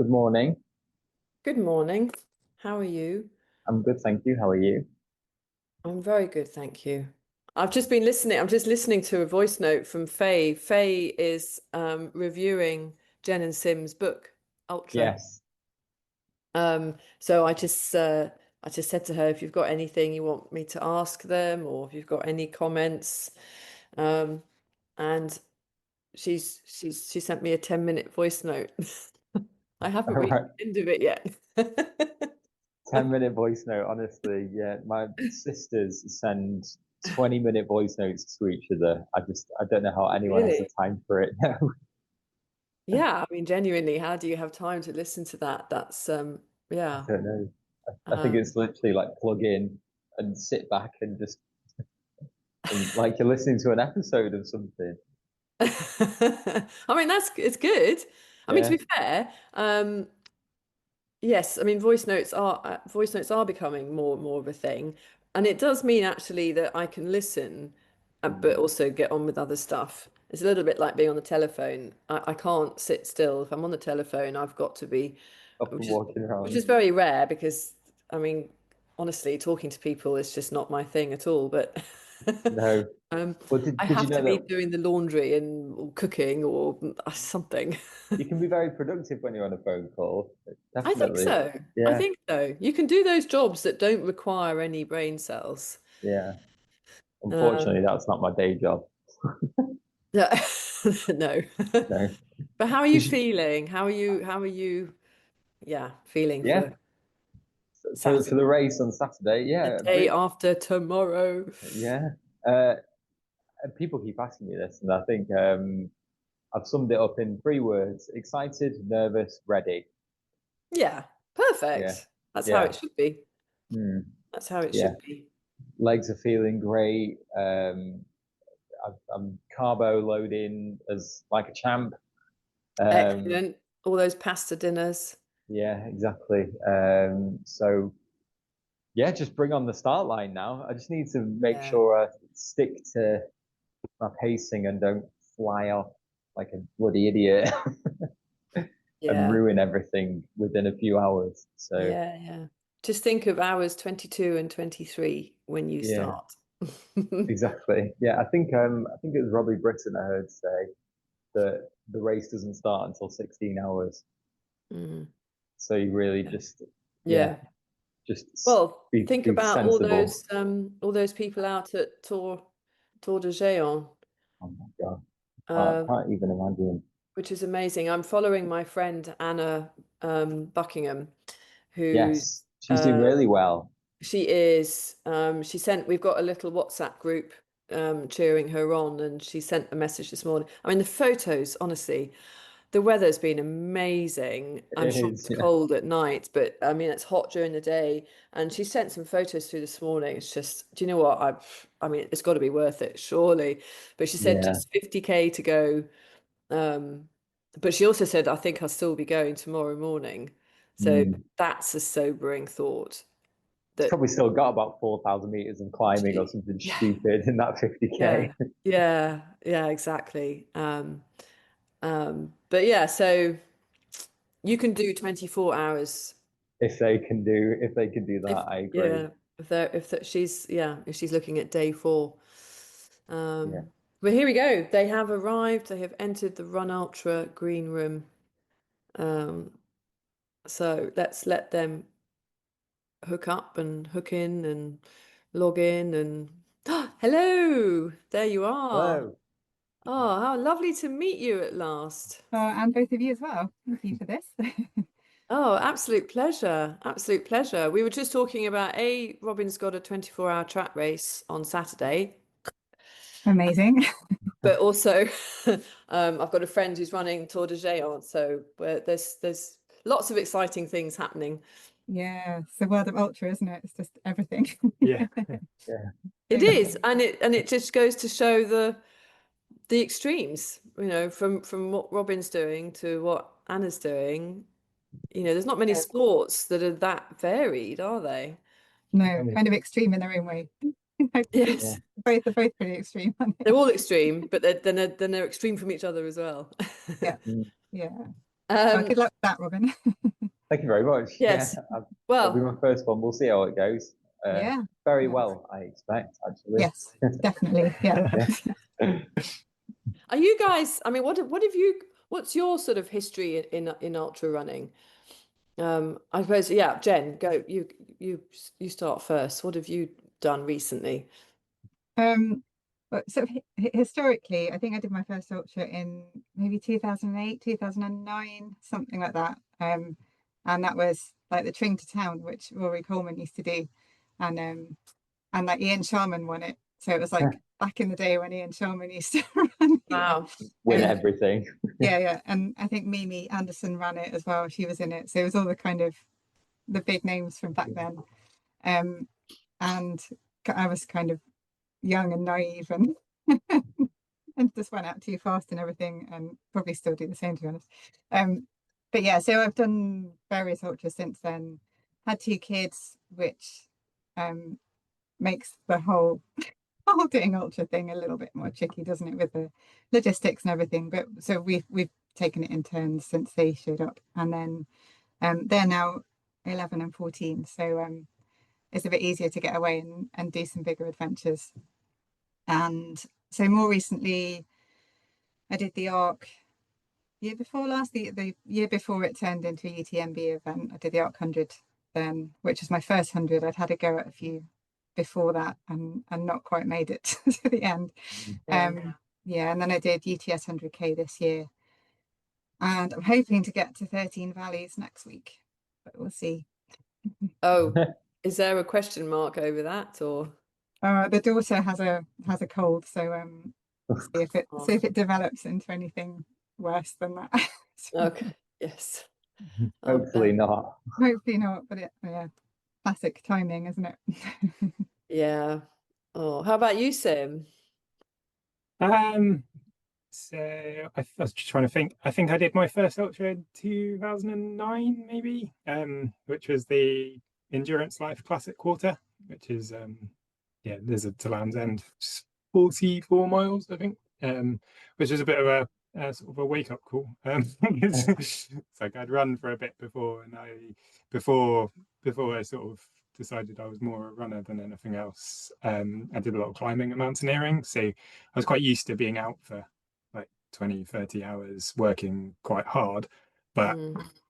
Good morning. Good morning. How are you? I'm good, thank you. How are you? I'm very good, thank you. I've just been listening. I'm just listening to a voice note from Faye. Faye is reviewing Jen and Sim's book, Ultra. Yes. So I just said to her, if you've got anything you want me to ask them, or if you've got any comments, um, and she sent me a 10-minute voice note. I haven't All reached right. the end of it yet. 10-minute voice note, honestly. Yeah, my sisters send 20-minute voice notes to each other. I don't know how anyone has the Really? time for it now. Yeah, I mean, genuinely, how do you have time to listen to that? That's I yeah. don't know. I think Um it's literally like plug in and sit back and just and like you're listening to an episode of something. I mean, it's good. I mean, to Yeah. be fair, yes, I mean voice notes are becoming more and more of a thing, and it does mean actually that I can listen, but Mm. also get on with other stuff. It's a little bit like being on the telephone. I can't sit still. If I'm on the telephone, I've got to be, Up and which is walking which is around. very rare because I mean, honestly, talking to people is just not my thing at all. But No. um, Well, I did you have to know be that doing the laundry and or cooking or something. you can be very productive when you're on a phone call? I think Definitely. so. I Yeah. think so. You can do those jobs that don't require any brain cells. Yeah. Um, Unfortunately, that's not my day job. yeah, no. No. But how are you Did you, feeling? How are you, yeah, feeling yeah, for for the Saturday, race on Saturday, the yeah, day after tomorrow? yeah. Uh, and people keep asking me this, and I think I've summed it up in three words: excited, nervous, ready. Yeah, Yeah, perfect. That's how yeah, it should be. mm, That's how it yeah. should be. Legs are feeling great. I'm carbo loading as like a champ. Um, Excellent. All those pasta dinners. yeah, exactly. So yeah, just bring on the start line now. I just need to make Yeah. sure I stick to my pacing and don't fly off like a bloody idiot and Yeah. ruin everything within a few hours. So Yeah, yeah. Just think of hours 22 and 23 when you yeah, start. exactly. Yeah, I think it was Robbie Britton I heard say that the race doesn't start until 16 hours. Mm. So you really just yeah, Yeah. just Well, think be about sensible. all those people out at Tour de Géant, Oh my God. um, Can't even imagine. which is amazing. I'm following my friend Anna Buckingham, who's Yes, she's doing uh, really well. she is we've got a little WhatsApp group cheering her on, and she sent a message this morning. I mean, the photos, honestly. The weather's been amazing. I'm It sure is, it's yeah. cold at night, but I mean it's hot during the day. And she sent some photos through this morning. It's just, do you know what? I mean, it's got to be worth it, surely. But she said Yeah. just 50K to go. Um, but she also said, I think I'll still be going tomorrow morning. So Mm. that's a sobering thought It's that probably still got about 4,000 meters of climbing or she, something yeah, stupid in that 50K. yeah, yeah, exactly. But yeah, so you can do 24 hours. If they can do that, If I agree. yeah, if she's looking at day four. Yeah. But here we go. They have arrived. They have entered the Run Ultra green room. Um, so let's let them hook up and hook in and log in and hello, there you are. Hello. Oh, how lovely to meet you at last. And both of you as well. Thank you for this. Oh, absolute pleasure. Absolute pleasure. We were just talking about Robin's got a 24-hour track race on Saturday. Amazing. But also I've got a friend who's running Tour de Géant, so there's lots of exciting things happening. Yeah, it's the world of ultra, isn't it? It's just everything. Yeah. Yeah. It So is, busy. and it just goes to show the extremes, from what Robin's doing to what Anna's doing. There's not many Yeah. sports that are that varied, are they? No, Oh, kind of extreme in their own way. Like, yeah. Yes, both are both pretty extreme, aren't they're they? all extreme, but then they're extreme from each other as well. Yeah, Mm. yeah. Good luck with that, Robin. Thank you very much. Yes. Yeah, it'll be Well, my first one. We'll see how it goes. Yeah. Very Yeah. well, I expect, actually. Yes, definitely. Yeah. are you guys? I mean, what have you? What's your sort of history in ultra running? I suppose, yeah, Jen, go. You start first. What have you done recently? But so historically, I think I did my first ultra in maybe 2008, 2009, something like that. And that was like the Tring to Town, which Rory Coleman used to do, and like Ian Sharman won it. So it was like back in the day when Ian Sharman used to run. Wow. Win Um, everything. yeah, and I think Mimi Anderson ran it as well. She was in it, so it was all the kind of the big names from back then. And I was kind of young and naive and and just went out too fast and everything, and probably still do the same, to be honest. But yeah, so I've done various ultras since then. Had two kids, which makes the whole doing ultra thing a little bit more tricky, doesn't it, with the logistics and everything. But so we've taken it in turns since they showed up, and then they're now 11 and 14, so it's a bit easier to get away and do some bigger adventures. And so more recently, I did the ARC year before last, the year before it turned into a UTMB event. I did the ARC 100 then, which was my first 100. I'd had a go at a few before that and not quite made it to the end. Yeah, and then I did UTS 100K this year. And I'm hoping to get to 13 Valleys next week, but we'll see. Oh, is there a question mark over that, or? The daughter has a cold, so see if it develops into anything worse than that. Okay. Yes. Hopefully not. Hopefully not, but yeah, classic timing, isn't it? Yeah. Oh, how about you, Sim? Um, so I was just trying to think. I think I did my first ultra in 2009, maybe, which was the Endurance Life Classic Quarter, which is yeah, Lizard to Land's End, 44 miles, I think, which is a bit of a sort of a wake up call. It's like I'd run for a bit before, and before I sort of decided I was more a runner than anything else. I did a lot of climbing and mountaineering, so I was quite used to being out for like 20, 30 hours working quite hard, but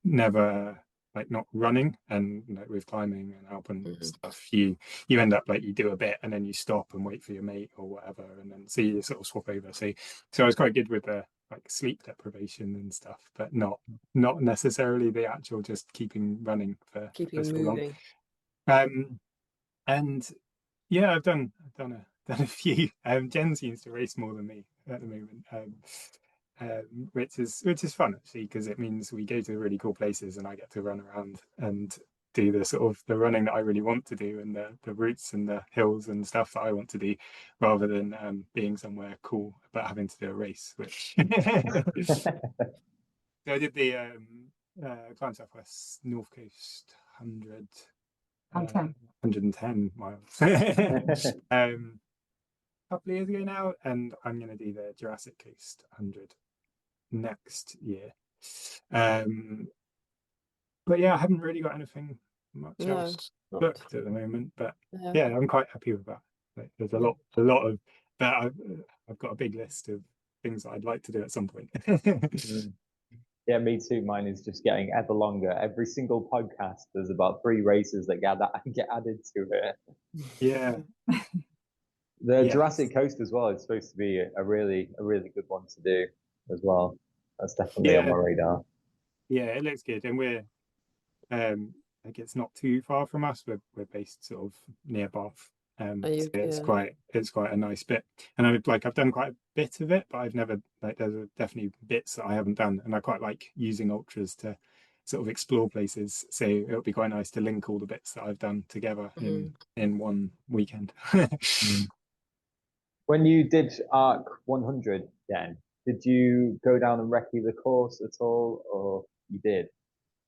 never like not running. And like with climbing and alpine stuff, you end up like you do a bit and then you stop and wait for your mate or whatever, and then so you sort of swap over. So I was quite good with the like sleep deprivation and stuff, but not necessarily the actual just keeping running for so moving. long. And yeah, I've done a few. Jen seems to race more than me at the moment, which is fun actually, because it means we go to really cool places and I get to run around and do the sort of the running that I really want to do, and the routes and the hills and stuff that I want to do, rather than being somewhere cool but having to do a race. Which so I did the Climb Southwest North Coast 100. 110 miles a couple of years ago now, and I'm going to do the Jurassic Coast 100 next year. But yeah, I haven't really got anything much else booked at the moment, but yeah, I'm quite happy with that. Like, there's a lot of that. I've got a big list of things that I'd like to do at some point. Yeah, me too. Mine is just getting ever longer. Every single podcast, there's about 3 races that get added to it. Yeah. The Jurassic Coast as well is supposed to be a really good one to do as well. That's definitely on my radar. Yeah, it looks good, and we're like it's not too far from us. We're based sort of near Bath. So it's quite a nice bit, and I've done quite a bit of it, but I've never there's definitely bits that I haven't done, and I quite like using ultras to sort of explore places. So it'll be quite nice to link all the bits that I've done together in one weekend. When you did ARC 100, then did you go down and recce the course at all, or you did?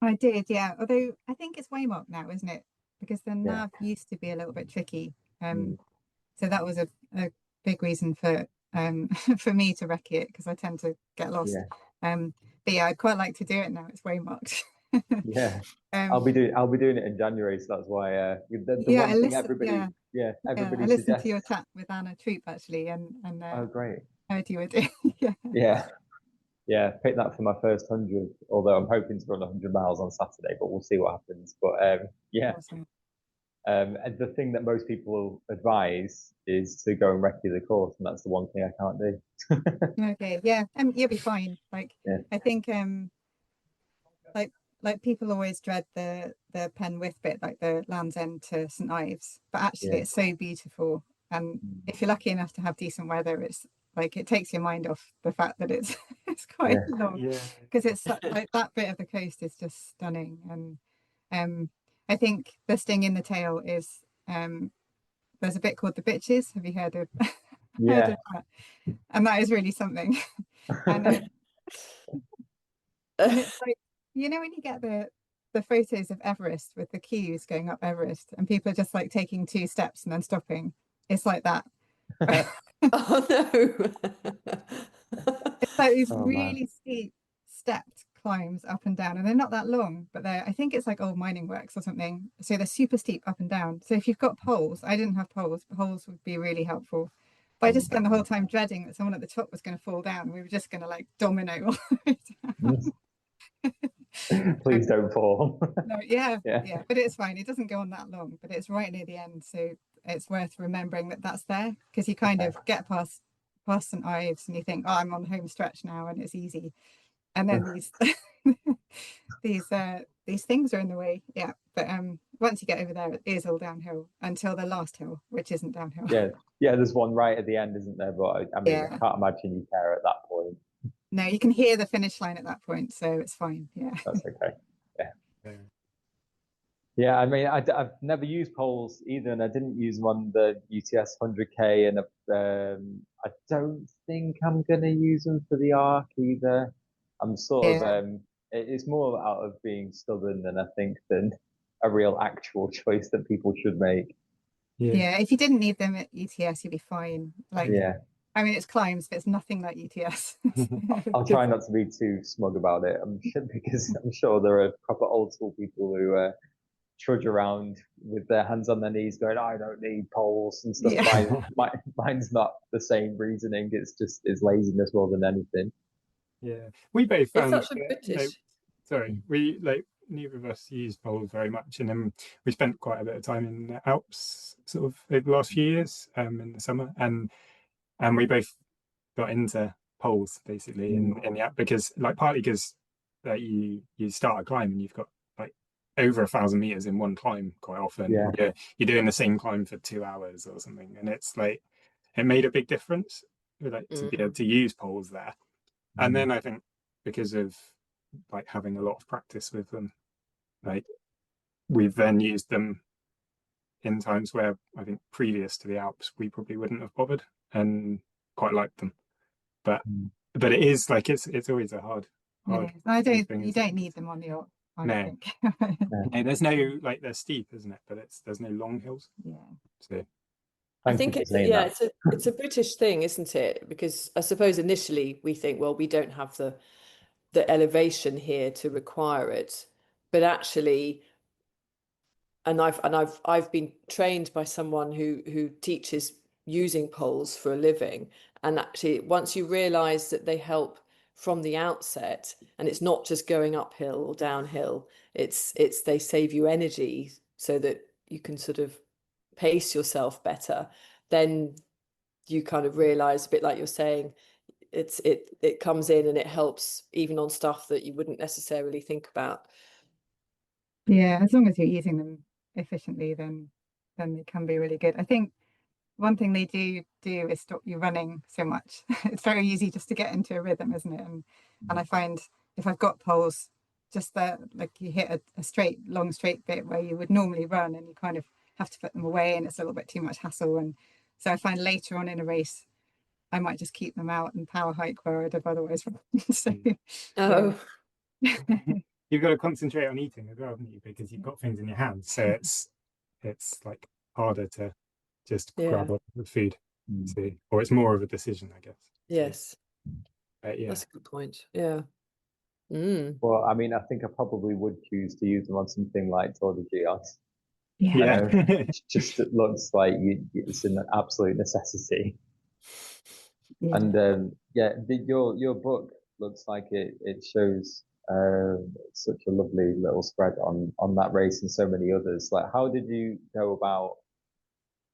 I did, yeah. Although I think it's Waymark now, isn't it? Because the nav used to be a little bit tricky. So that was a big reason for for me to recce it, because I tend to get lost. But yeah, I'd quite like to do it now. It's waymarked. Yeah. Um, I'll be doing it in January, so that's why the yeah, one thing everybody yeah, I everybody listened to your suggests. chat with Anna Troop actually, and Oh, great. heard you were doing. Yeah. Yeah, pick that for my first 100. Although I'm hoping to run 100 miles on Saturday, but we'll see what happens. But yeah, Awesome. and the thing that most people advise is to go and recce the course, and that's the one thing I can't do. Okay, yeah, you'll be fine. Like, Yeah. I think like people always dread the Pen With bit, like the Land's End to St Ives, but actually Yeah. it's so beautiful. And if you're lucky enough to have decent weather, it's like it takes your mind off the fact that it's it's quite Yeah. long, Yeah. because it's like that bit of the coast is just stunning. And I think the sting in the tail is there's a bit called the Bitches. Have you heard of heard Yeah. of that? And that is really something. And and it's like, you know, when you get the photos of Everest with the queues going up Everest and people are just like taking 2 steps and then stopping, it's like that. Oh no. It's like these Oh, man. really steep stepped climbs up and down, and they're not that long, but I think it's like old mining works or something, so they're super steep up and down. So if you've got poles, I didn't have poles, but poles would be really helpful. But I just spent the whole time dreading that someone at the top was going to fall down. We were just going to like domino all the way down. Please don't fall. No, yeah, Yeah. but it's fine. It doesn't go on that long, but it's right near the end, so it's worth remembering that that's there, because you kind of get past St Ives and you think, oh, I'm on the home stretch now and it's easy, and then these things are in the way. Yeah, but once you get over there, it is all downhill until the last hill, which isn't downhill. Yeah, there's one right at the end, isn't there? But I mean, I Yeah. can't imagine you care at that point. No, you can hear the finish line at that point, so it's fine. Yeah. That's okay. Yeah. Yeah, I mean, I've never used poles either, and I didn't use them on the UTS 100K, and I don't think I'm gonna use them for the arc either. I'm sort of Yeah. it's more out of being stubborn than I think than a real actual choice that people should make. Yeah, if you didn't need them at UTS, you'd be fine. Like, Yeah, I mean, it's climbs, but it's nothing like UTS. I'll try not to be too smug about it. Because I'm sure there are proper old school people who trudge around with their hands on their knees going, I don't need poles and stuff. Yeah. Mine's not the same reasoning. It's laziness more than anything. Yeah, we both It's found such a like, British. sorry, we like neither of us use poles very much, and we spent quite a bit of time in the Alps sort of over the last few years in the summer, and we both got into poles basically in the Alps, because like partly because you start a climb and you've got like over 1,000 meters in one climb quite often. Yeah. You're doing the same climb for 2 hours or something, and it's like it made a big difference like to be able to use poles there. And then I think because of like having a lot of practice with them, like we've then used them in times where I think previous to the Alps we probably wouldn't have bothered and quite liked them. But it is like it's always a hard You don't need them on the yacht, I no. think. No, there's no like they're steep, isn't it? But there's no long hills. Yeah. So I think it's a British thing, isn't it? Because I suppose initially we think, well, we don't have the elevation here to require it, but actually, and I've been trained by someone who teaches using poles for a living, and actually, once you realise that they help from the outset, and it's not just going uphill or downhill, it's they save you energy so that you can sort of pace yourself better, then you kind of realize, a bit like you're saying, it comes in and it helps even on stuff that you wouldn't necessarily think about. Yeah, as long as you're using them efficiently, then they can be really good. I think one thing they do is stop you running so much. It's very easy just to get into a rhythm, isn't it? And I find if I've got poles, just that like you hit a long straight bit where you would normally run, and you kind of have to put them away, and it's a little bit too much hassle. And so I find later on in a race, I might just keep them out and power hike where I'd have otherwise run. So, you've got to concentrate on eating as well, haven't you? Because you've got things in your hands, so it's like harder to just grab up the food. So, or it's more of a decision, I guess. Yes. Yeah, that's a good point. Yeah. Well, I mean, I think I probably would choose to use them on something like Tour de Geos. Yeah. Just it looks like it's an absolute necessity. Yeah. And your book looks like it shows such a lovely little spread on that race and so many others. Like, how did you go about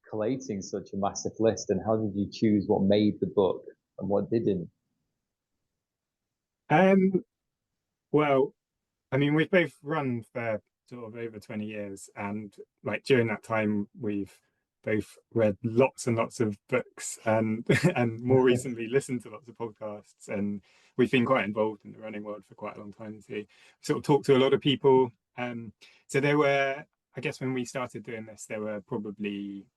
collating such a massive list, and how did you choose what made the book and what didn't? Um, well, I mean, we've both run for sort of over 20 years, and like during that time, we've both read lots and lots of books, and and more recently listened to lots of podcasts, and we've been quite involved in the running world for quite a long time too. Sort of talked to a lot of people. So there were, I guess, when we started doing this, there were probably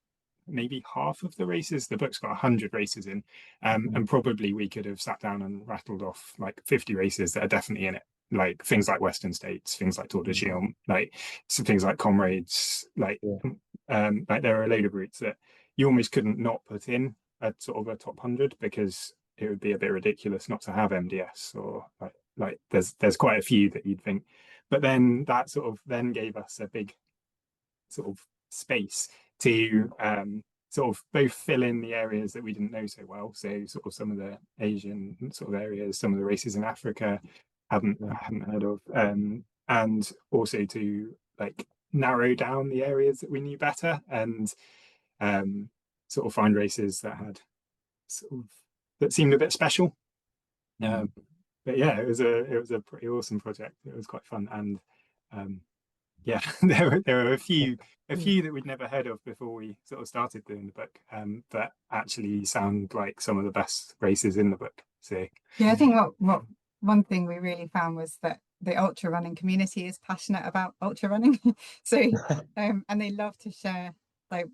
maybe half of the races. The book's got 100 races in, and probably we could have sat down and rattled off like 50 races that are definitely in it, like things like Western States, things like Tour de Gion, like some things like Comrades, like like there are a load of routes that you almost couldn't not put in a sort of a top 100 because it would be a bit ridiculous not to have MDS, or like there's quite a few that you'd think. But then that sort of then gave us a big sort of space to sort of both fill in the areas that we didn't know so well. So sort of some of the Asian sort of areas, some of the races in Africa I hadn't heard of, and also to like narrow down the areas that we knew better, and sort of find races that had sort of that seemed a bit special. But yeah, it was a pretty awesome project. It was quite fun, and yeah, there were a few that we'd never heard of before we sort of started doing the book, that actually sound like some of the best races in the book. So Yeah, I think what one thing we really found was that the ultra running community is passionate about ultra running. So and they love to share like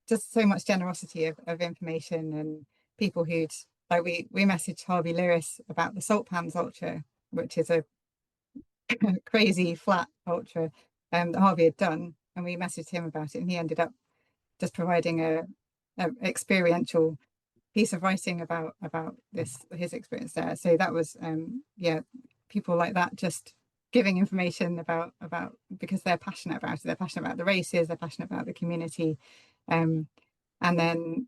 just so much generosity of information, and people who'd like we messaged Harvey Lewis about the Salt Pans Ultra, which is a crazy flat ultra that Harvey had done, and we messaged him about it, and he ended up just providing a experiential piece of writing about his experience there. So that was yeah, people like that just giving information about because they're passionate about it. They're passionate about the races. They're passionate about the community, and then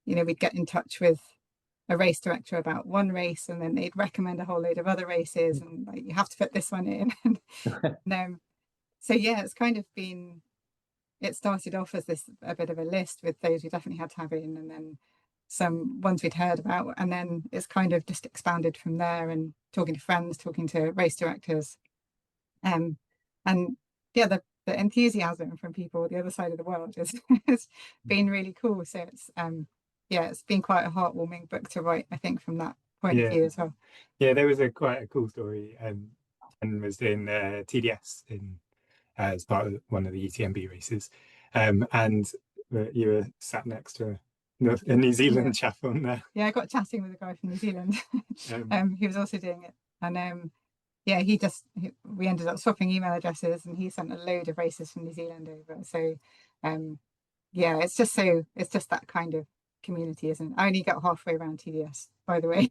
we'd get in touch with a race director about one race, and then they'd recommend a whole load of other races, and like you have to put this one in. And so yeah, it's kind of been. It started off as a bit of a list with those we definitely had to have in, and then some ones we'd heard about, and then it's kind of just expanded from there, and talking to friends, talking to race directors, and yeah, the enthusiasm from people the other side of the world has been really cool. So it's yeah, it's been quite a heartwarming book to write, I think, from that point of view as well. Yeah, there was quite a cool story. And was doing TDS as part of one of the UTMB races, and you were sat next to a New Zealand chap on there. Yeah, I got chatting with a guy from New Zealand. He was also doing it, and yeah, we ended up swapping email addresses, and he sent a load of races from New Zealand over. So yeah, it's just that kind of community, isn't it? I only got halfway around TDS, by the way.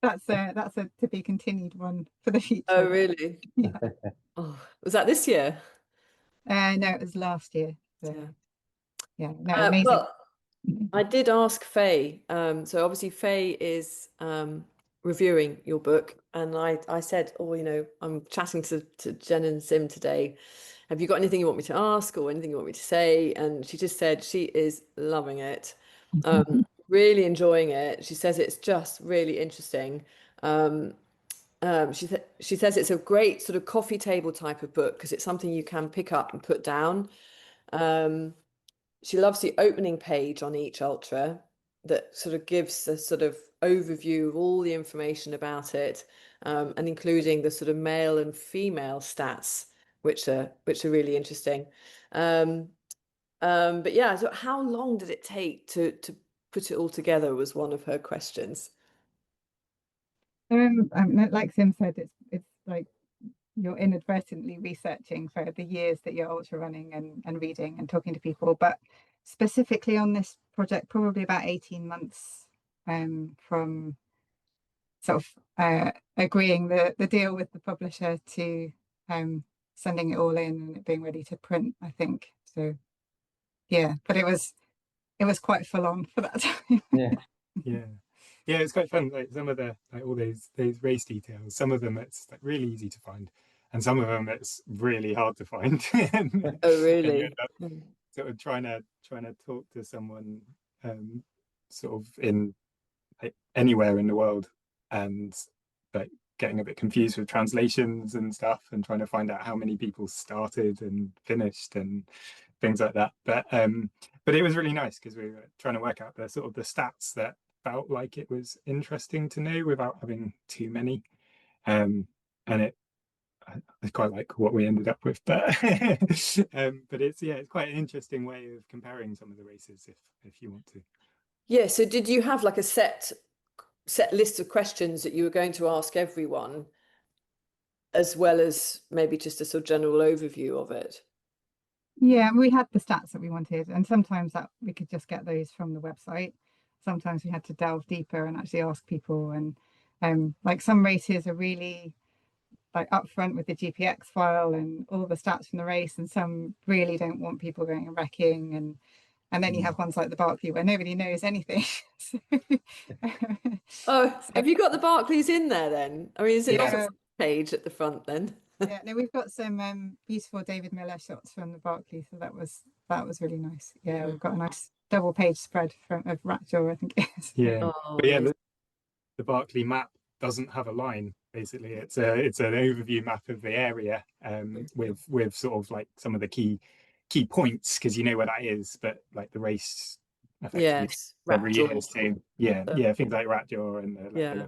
That's a to be continued one for the future. Oh, really? Yeah. Oh, was that this year? No, it was last year. So, yeah, no, amazing. Well, I did ask Faye. So obviously Faye is reviewing your book, and I said, oh, I'm chatting to Jen and Sim today. Have you got anything you want me to ask or anything you want me to say? And she just said she is loving it, really enjoying it. She says it's just really interesting. She says it's a great sort of coffee table type of book because it's something you can pick up and put down. She loves the opening page on each ultra that sort of gives a sort of overview of all the information about it, and including the sort of male and female stats, which are really interesting. But yeah, so how long did it take to put it all together was one of her questions. Like Sim said, it's like you're inadvertently researching for the years that you're ultra running and reading and talking to people, but specifically on this project, probably about 18 months from sort of agreeing the deal with the publisher to sending it all in and it being ready to print, I think. So yeah, but it was quite full on for that time. Yeah. Yeah, it's quite fun. Like some of the like all those race details, some of them it's like really easy to find, and some of them it's really hard to find. And Oh, you really? end up sort of trying to talk to someone sort of in like anywhere in the world, and like getting a bit confused with translations and stuff, and trying to find out how many people started and finished and things like that. But it was really nice because we were trying to work out the sort of the stats that felt like it was interesting to know without having too many. And I quite like what we ended up with, but but it's quite an interesting way of comparing some of the races if you want to. Yeah. So did you have like a set list of questions that you were going to ask everyone, as well as maybe just a sort of general overview of it? Yeah, we had the stats that we wanted, and sometimes that we could just get those from the website. Sometimes we had to delve deeper and actually ask people, and like some races are really like upfront with the GPX file and all the stats from the race, and some really don't want people going and wrecking, and then you have ones like the Barclay where nobody knows anything. Oh, have you got the Barclays in there then? I mean, is it Yeah. not a page at the front then? Yeah, no, we've got some beautiful David Miller shots from the Barclay, so that was really nice. Yeah, we've got a nice double page spread of Ratjaw, I think it is. Yeah, Oh, but yeah, amazing. the Barclay map doesn't have a line. Basically, it's an overview map of the area with sort of like some of the key points, because you know where that is, but like the race effectively Yes, every year. Ratjaw. So things like Ratjaw and Yeah.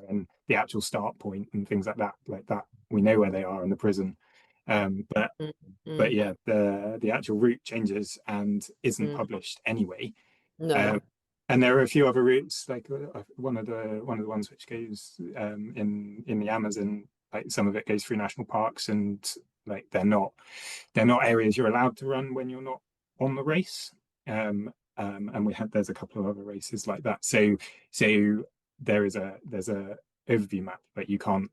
and the actual start point and things like that we know where they are in the prison. But yeah, the actual route changes and isn't published anyway. No. And there are a few other routes, like one of the ones which goes in the Amazon. Like some of it goes through national parks, and like they're not areas you're allowed to run when you're not on the race. And there's a couple of other races like that. So there's a overview map, but you can't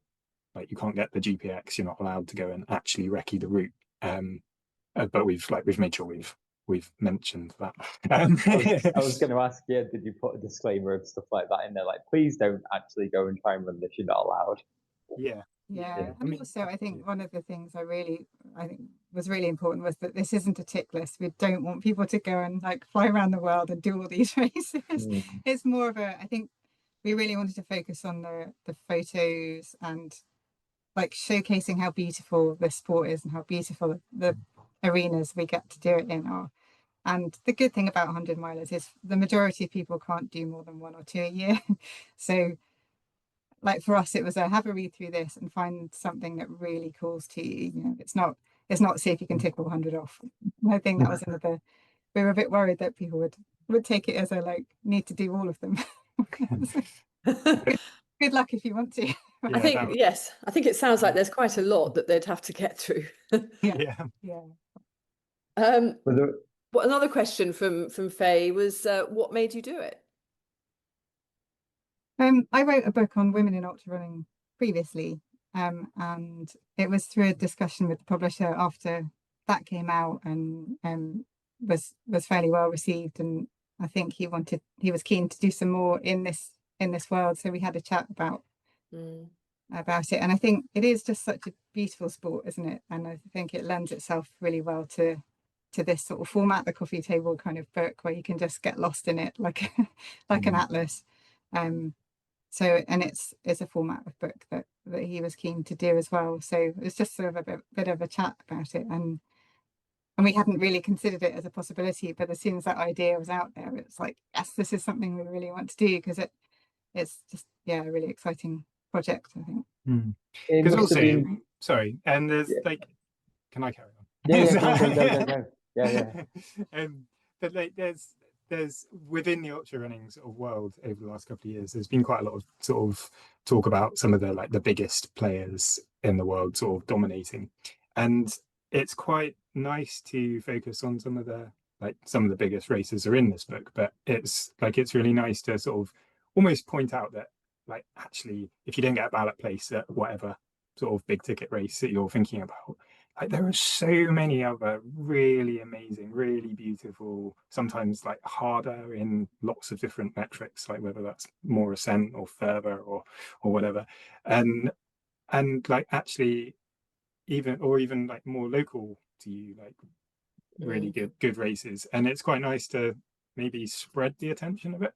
get the GPX. You're not allowed to go and actually recce the route. But we've made sure we've mentioned that. I was going to ask you, did you put a disclaimer and stuff like that in there? Like, please don't actually go and try and run this. You're not allowed. Yeah. Yeah, and also I think one of the things I think was really important was that this isn't a tick list. We don't want people to go and like fly around the world and do all these races. It's more of I think we really wanted to focus on the photos and like showcasing how beautiful this sport is and how beautiful the arenas we get to do it in are. And the good thing about 100 milers is the majority of people can't do more than 1 or 2 a year. So like for us, it was have a read through this and find something that really calls to you. You know, it's not see if you can tick all 100 off. I think that was another. We were a bit worried that people would take it as a like need to do all of them. Good luck if you want to. I think yes. I think it sounds like there's quite a lot that they'd have to get through. Yeah. What another question from Faye was, what made you do it? I wrote a book on women in ultra running previously, and it was through a discussion with the publisher after that came out, and was fairly well received. And I think he was keen to do some more in this world. So we had a chat about it, and I think it is just such a beautiful sport, isn't it? And I think it lends itself really well to this sort of format, the coffee table kind of book, where you can just get lost in it like an atlas. So, and it's a format of book that he was keen to do as well. So it was just sort of a bit of a chat about it, and we hadn't really considered it as a possibility. But as soon as that idea was out there, it's like, yes, this is something we really want to do, because it's just a really exciting project, I think. Because also, sorry, and there's like, can I carry on? Go. Yeah. But like, there's within the ultra running sort of world over the last couple of years, there's been quite a lot of sort of talk about some of the biggest players in the world sort of dominating, and it's quite nice to focus on some of the biggest races are in this book. But it's really nice to sort of almost point out that like actually, if you don't get a ballot place at whatever sort of big ticket race that you're thinking about, like there are so many other really amazing, really beautiful, sometimes like harder in lots of different metrics, like whether that's more ascent or further or whatever, and like actually even like more local to you, like really good races, and it's quite nice to maybe spread the attention a bit.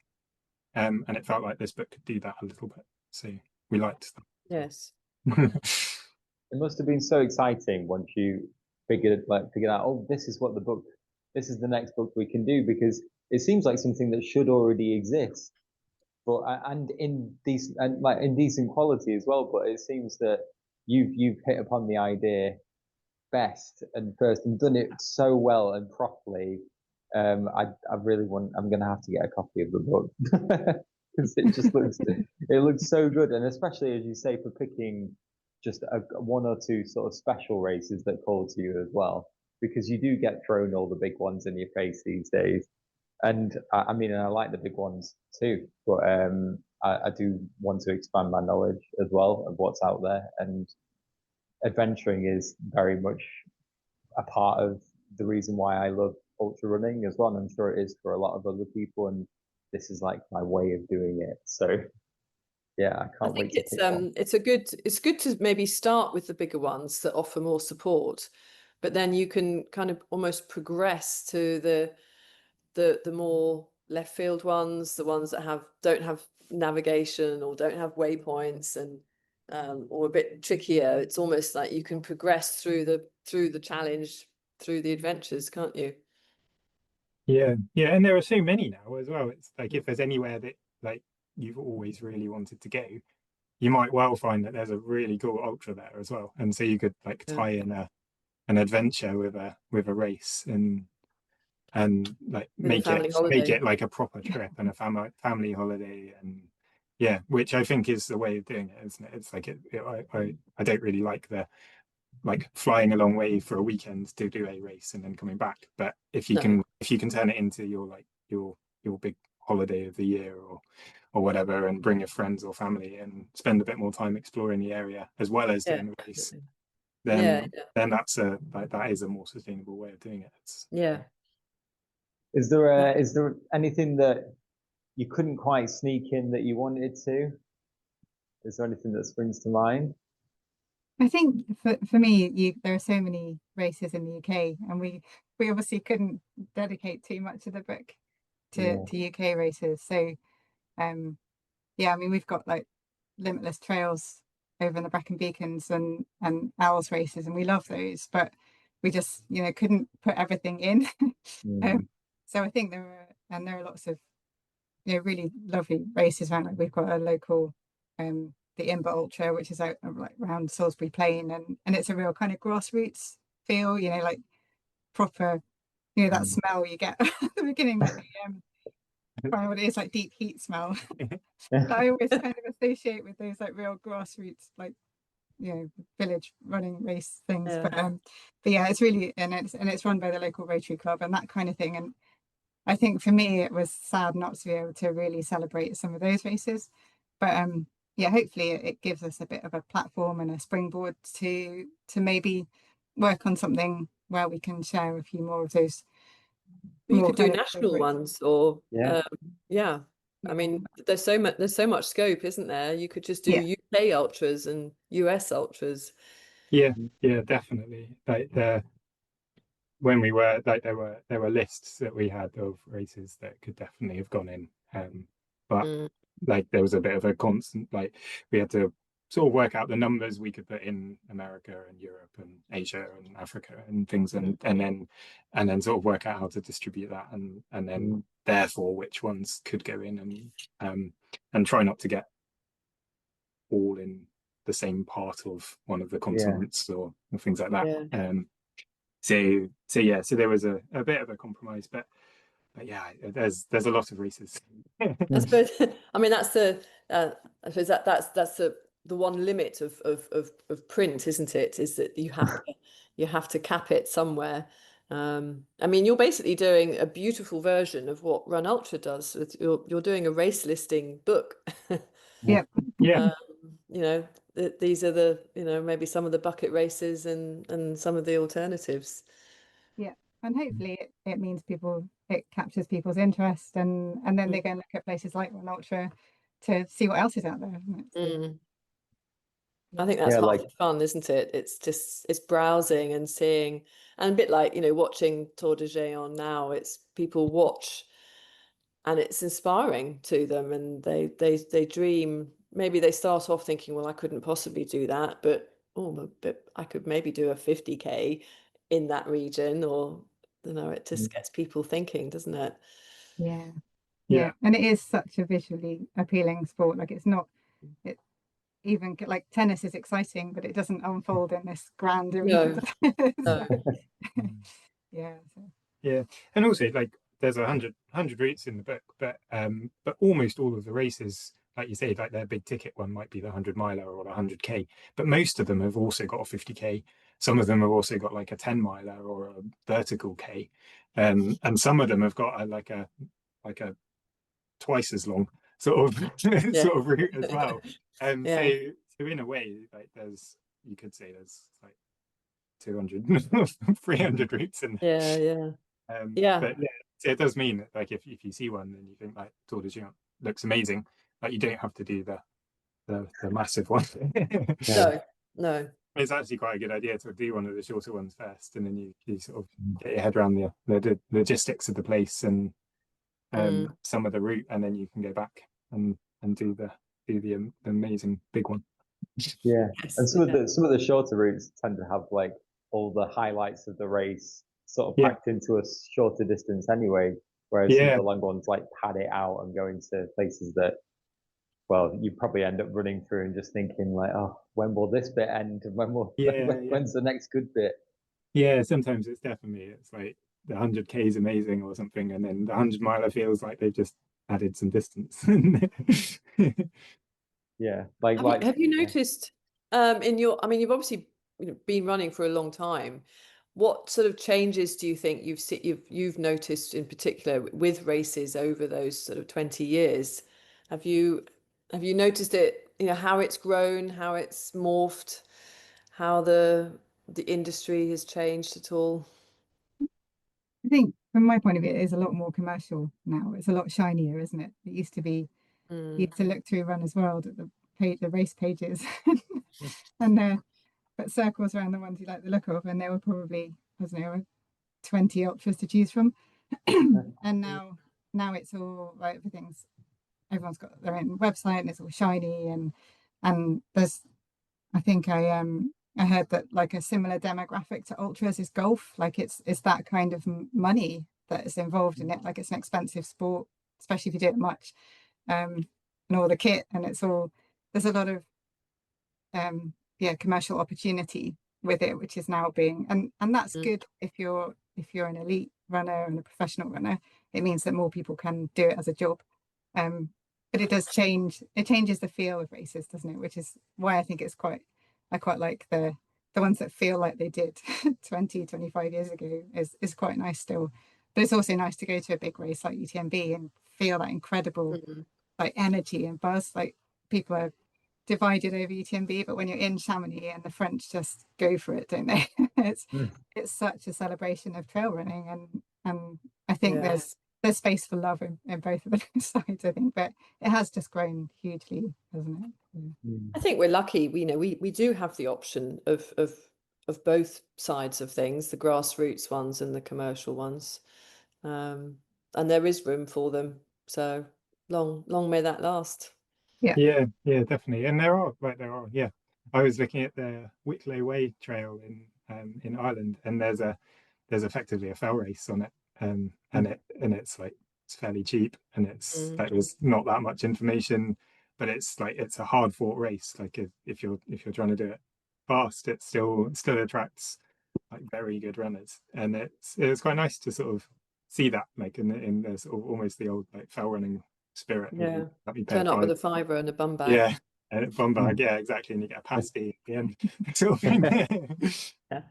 And it felt like this book could do that a little bit, so we liked Yes. them. It must have been so exciting once you figured out, oh, this is the next book we can do, because it seems like something that should already exist, but and in decent quality as well. But it seems that you've hit upon the idea best and first and done it so well and properly. I really want. I'm gonna have to get a copy of the book because it looks so good, and especially as you say, for picking just one or two sort of special races that call to you as well, because you do get thrown all the big ones in your face these days. And I mean, and I like the big ones too, but I do want to expand my knowledge as well of what's out there. And adventuring is very much a part of the reason why I love ultra running as well. And I'm sure it is for a lot of other people. And this is like my way of doing it. So yeah, I I can't think wait to pick one. it's good to maybe start with the bigger ones that offer more support, but then you can kind of almost progress to the more left field ones, the ones that don't have navigation or don't have waypoints, and or a bit trickier. It's almost like you can progress through the challenge, through the adventures, can't you? Yeah, and there are so many now as well. It's like if there's anywhere that like you've always really wanted to go, you might well find that there's a really cool ultra there as well, and so you could like tie in an adventure with a race, and like With a make family it holiday. like a proper trip and a family holiday. And yeah, which I think is the way of doing it, isn't it? It's like I don't really like the like flying a long way for a weekend to do a race and then coming back, but if you No. can turn it into your big holiday of the year or whatever, and bring your friends or family and spend a bit more time exploring the area as well as Yeah, doing the race, absolutely. then Yeah, that's that is a more sustainable way of doing it. yeah. Is there anything that you couldn't quite sneak in that you wanted to? Is there anything that springs to mind? I think for me, there are so many races in the UK, and we obviously couldn't dedicate too much of the book to UK races. So yeah, I mean we've got like limitless trails over in the Brecon Beacons and Owls races, and we love those, but we just couldn't put everything in. So I think there are lots of really lovely races around. Like we've got a local the Imber Ultra, which is out like around Salisbury Plain, and it's a real kind of grassroots feel, like proper, that smell you get at the beginning, like I don't know what it is, like deep heat smell that I always kind of associate with those like real grassroots, like village running race things. But yeah, it's really, and it's run by the local Rotary Club and that kind of thing. And I think for me it was sad not to be able to really celebrate some of those races, but yeah, hopefully it gives us a bit of a platform and a springboard to maybe work on something where we can share a few more of those. You could do national ones, or yeah. I mean, there's so much scope, isn't there? You could just do UK ultras and US ultras. Yeah, definitely. Like when we were like there were lists that we had of races that could definitely have gone in, but like there was a bit of a constant, like we had to sort of work out the numbers we could put in America and Europe and Asia and Africa and things, and then sort of work out how to distribute that, and then therefore which ones could go in, and try not to get all in the same part of one of the continents or things like that. So there was a bit of a compromise, but yeah, there's a lot of races. I suppose. I mean, that's I suppose that's the one limit of print, isn't it? Is that you have to cap it somewhere. I mean, you're basically doing a beautiful version of what Run Ultra does. You're doing a race listing book. Yep. Yeah. You know, these are the, you know, maybe some of the bucket races and some of the alternatives. Yeah, and hopefully it means it captures people's interest, and then they go and look at places like Run Ultra to see what else is out there, isn't it? So, Mm. I think that's Yeah, half like the fun, isn't it? It's browsing and seeing, and a bit like, you know, watching Tour de Géant now. It's people watch, and it's inspiring to them, and they dream. Maybe they start off thinking, well, I couldn't possibly do that, but I could maybe do a 50K in that region, or you know, it just gets people thinking, doesn't it? yeah, Yeah. and it is such a visually appealing sport. Like it's not it even like tennis is exciting, but it doesn't unfold in this grand arena. No, So, no. yeah, so. Yeah, and also like there's 100 routes in the book, but almost all of the races, like you say, like their big ticket one might be the 100 miler or the 100K, but most of them have also got a 50K. Some of them have also got like a 10 miler or a vertical K, and some of them have got like a twice as long sort of Yeah. sort of route as well. So Yeah. in a way, like you could say there's like 200 300 routes in there. Yeah, yeah. Yeah. But yeah, so it does mean that like if you see one and you think like Tour de Géant looks amazing, like you don't have to do the massive one. yeah. No, no. It's actually quite a good idea to do one of the shorter ones first, and then you sort of get your head around the logistics of the place and some of the route, and then you can go back and do the amazing big one. Yeah, and Yes. some of the shorter routes tend to have like all the highlights of the race sort of Yeah, packed into a shorter distance anyway. Whereas some of yeah, the longer ones like pad it out and go into places that, well, you probably end up running through and just thinking like, oh, when will this bit end? yeah, yeah. When's the next good bit? Yeah, sometimes it's like the 100K is amazing or something, and then the 100 miler feels like they've just added some distance. Yeah, Have you yeah. noticed in your, I mean, you've obviously, you know, been running for a long time. What sort of changes do you think you've noticed in particular with races over those sort of 20 years? Have you have you noticed it, you know, how it's grown, how it's morphed, how the industry has changed at all? I think from my point of view, it is a lot more commercial now. It's a lot shinier, isn't it? It used to be you Mm, used to look through Runner's World at the race pages and put circles around the ones you like the look of, and there were probably, I don't know, 20 ultras to choose from. And now it's all like everyone's got their own website and it's all shiny, and there's I think I heard that like a similar demographic to ultras is golf. Like it's that kind of money that is involved in it. Like it's an expensive sport, especially if you do it much, and all the kit, and it's all there's a lot of commercial opportunity with it, which is now being and that's mm, good if you're an elite runner and a professional runner. It means that more people can do it as a job. um but it changes the feel of races, doesn't it, which is why I quite like the ones that feel like they did 20-25 years ago is quite nice still. But it's also nice to go to a big race like UTMB and feel that incredible mm. like energy and buzz. Like people are divided over UTMB, but when you're in Chamonix and the French just go for it, don't they? it's Mm. it's such a celebration of trail running, and I think Yeah. there's space for love in both of those sides, I think, but it has just grown hugely, hasn't it? I think we're lucky. We, you know, we do have the option of both sides of things, the grassroots ones and the commercial ones. Um, and there is room for them. So long may that last. Yeah. Yeah, yeah, definitely. And yeah. I was looking at the Wicklow Way Trail in Ireland, and there's effectively a fell race on it, and it's like it's fairly cheap, and it's Mm, like there's not that much information, but it's like it's a hard fought race. Like if you're trying to do it fast, it still attracts like very good runners, and it's quite nice to sort of see that like in the sort of almost the old like fell running spirit of yeah. let me pay a Turn up with five. a fiver and a bum bag. Yeah, and bum bag, yeah, exactly, and you get a pasty at the end, sort of thing. Yeah.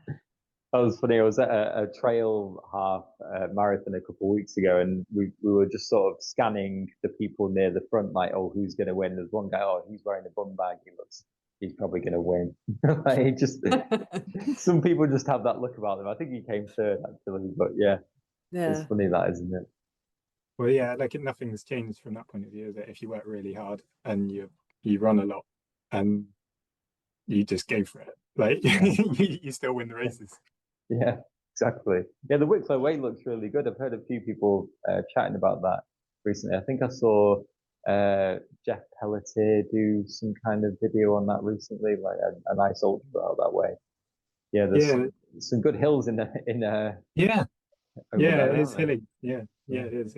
That was funny. I was at a trail half marathon a couple of weeks ago, and we were just sort of scanning the people near the front, like, oh, who's going to win? There's one guy, oh, he's wearing a bum bag. He's probably going to win. Like, some people just have that look about them. I think he came third actually, but yeah, it's funny that, isn't it? Well, yeah, like nothing's changed from that point of view. That if you work really hard and you run a lot and you just go for it, like you still win the races. Yeah, exactly. Yeah, the Wicklow Way looks really good. I've heard a few people chatting about that recently. I think I saw Jeff Pelletier do some kind of video on that recently, like a nice ultra out that way. Yeah, there's some good hills in yeah. Over there, it's hilly. Yeah, it is.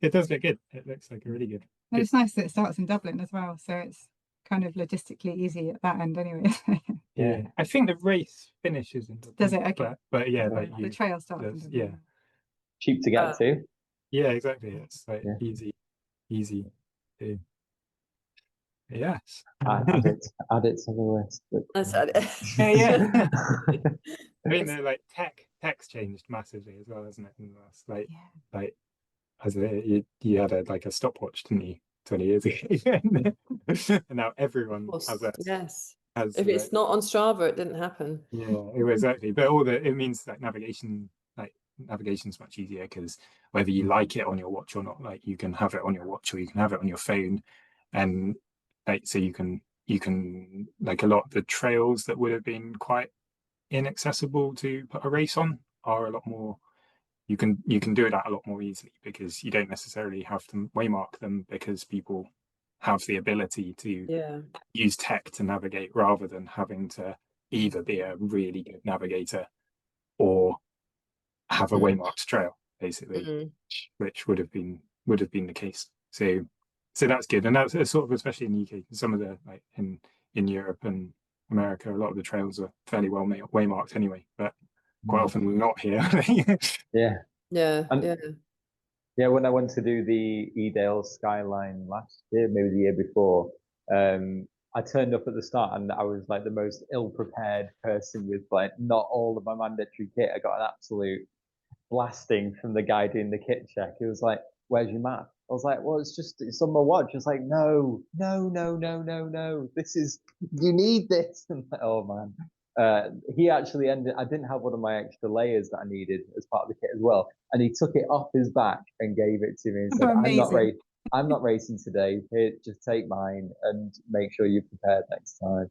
It does look good. It looks like a really good. And it's nice that it starts in Dublin as well, so it's kind of logistically easy at that end anyway. Yeah, I think the race finishes in Dublin. Does it? Okay. But yeah, like the trail starts in Dublin. Yeah. Cheap to get to. Yeah, exactly. It's like easy to. Yes. Add it to the list. Yeah. I mean, the like tech's changed massively as well, hasn't it? In the last like as you had a stopwatch, didn't you, 20 years ago? And now everyone has that. Yes. If it's not on Strava, it didn't happen. Yeah, exactly. But it means that navigation's much easier, because whether you like it on your watch or not, like you can have it on your watch or you can have it on your phone, and like so you can like a lot of the trails that would have been quite inaccessible to put a race on are a lot more. You can do it a lot more easily, because you don't necessarily have to waymark them, because people have the ability to use tech to navigate, rather than having to either be a really good navigator or have a waymarked trail, basically, which would have been the case. So that's good, and that's sort of, especially in the UK, some of the like in Europe and America, a lot of the trails are fairly well waymarked anyway, but quite often not here. Yeah, when I went to do the Edale Skyline last year, maybe the year before, I turned up at the start and I was like the most ill-prepared person with like not all of my mandatory kit. I got an absolute blasting from the guy doing the kit check. He was like, "Where's your map?" I was like, "Well, it's on my watch." It's like, "No. You need this." And like, oh man. He actually ended. I didn't have one of my extra layers that I needed as part of the kit as well, and he took it off his back and gave it to me and said, I'm not racing today. Here, just take mine and make sure you're prepared next time."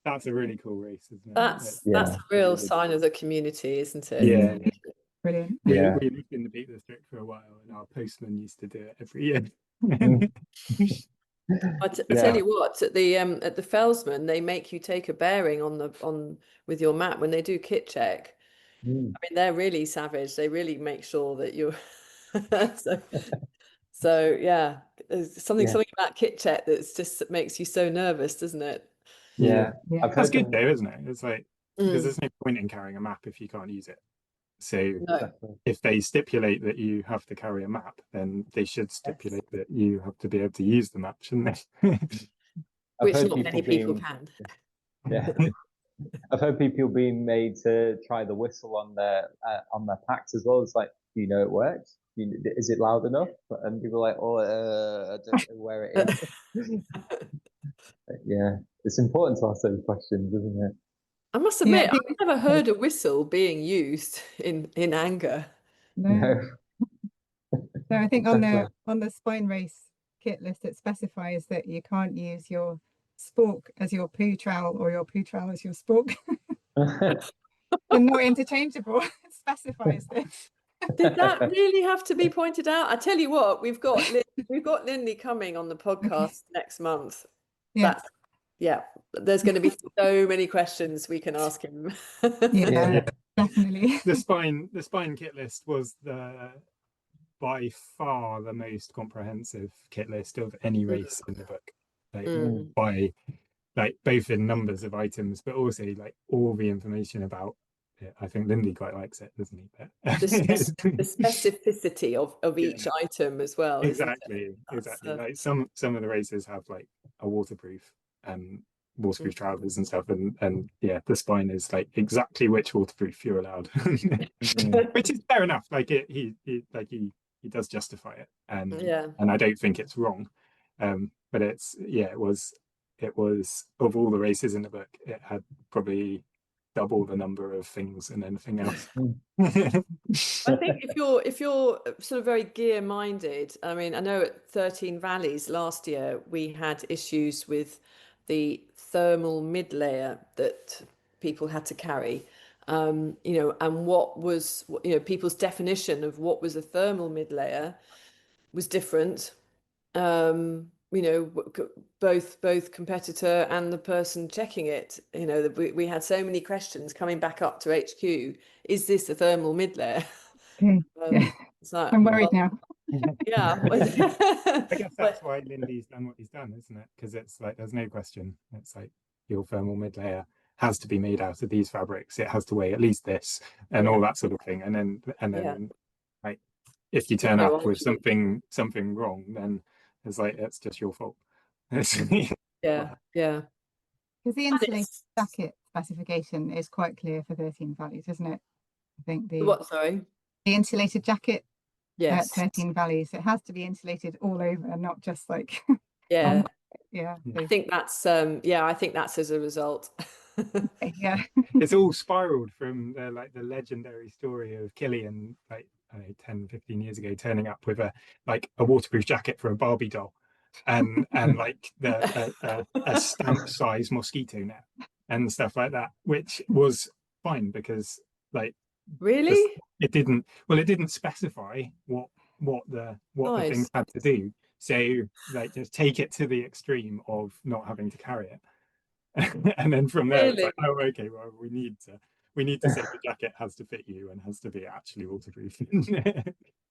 That's a really cool race, isn't it? That's a real sign of the community, isn't it? Yeah. Brilliant. We lived in the Beat District for a while, and our postman used to do it every year. I tell you what, at the Felsman, they make you take a bearing with your map when they do kit check. I mean, they're really savage. They really make sure that you're. so yeah, there's something about kit check that makes you so nervous, doesn't it? Yeah. That's good though, isn't it? It's like, because there's no point in carrying a map if you can't use it. So if they stipulate that you have to carry a map, then they should stipulate that you have to be able to use the map, shouldn't they? Which not many people can. Yeah. I've heard people being made to try the whistle on their packs as well. It's like, do you know it works? Is it loud enough? And people are like, oh, I don't know where it is. Yeah, it's important to ask those questions, isn't it? I must admit, I've never heard a whistle being used in anger. No. So I think on the spine race kit list, it specifies that you can't use your spork as your poo trowel or your poo trowel as your spork. They're not interchangeable. It specifies this. Did that really have to be pointed out? I tell you what, we've got Lindy coming on the podcast next month. There's going to be so many questions we can ask him. Definitely. The spine kit list was by far the most comprehensive kit list of any race in the book. By like both in numbers of items, but also like all the information about it. I think Lindy quite likes it, doesn't he? The specificity of each item as well. Exactly. Like some of the races have like a waterproof waterproof trousers and stuff, and yeah, the spine is like exactly which waterproof you're allowed, which is fair enough. Like he does justify it, Yeah. and I don't think it's wrong. But it was of all the races in the book, it had probably double the number of things than anything else. I think if you're sort of very gear minded, I mean, I know at 13 Valleys last year we had issues with the thermal mid layer that people had to carry. And what was, people's definition of what was a thermal mid layer was different. Both competitor and the person checking it, we had so many questions coming back up to HQ. Is this a thermal mid layer? Okay. Yeah. It's like, I'm worried well, now. yeah. I guess that's But why Lindy's done what he's done, isn't it? Because it's like there's no question. It's like your thermal mid layer has to be made out of these fabrics. It has to weigh at least this, and all that sort of thing. And then like if you turn no up with argument. something wrong, then it's like it's just your fault. Yeah, yeah. Because the And insulated it's jacket specification is quite clear for 13 Valleys, isn't it? I think what, sorry? the insulated jacket at Yes. 13 Valleys, it has to be insulated all over, not just like Yeah. yeah. I think that's as a result. Yeah. It's all spiraled from the legendary story of Killian, like I don't know, 10, 15 years ago, turning up with a waterproof jacket for a Barbie doll, and like a stamp size mosquito net and stuff like that, which was fine because like Really? it didn't specify what the thing Nice. had to do. So like just take it to the extreme of not having to carry it. And then from there it's Really? like, oh okay, well we need to say the jacket has to fit you and has to be actually waterproof.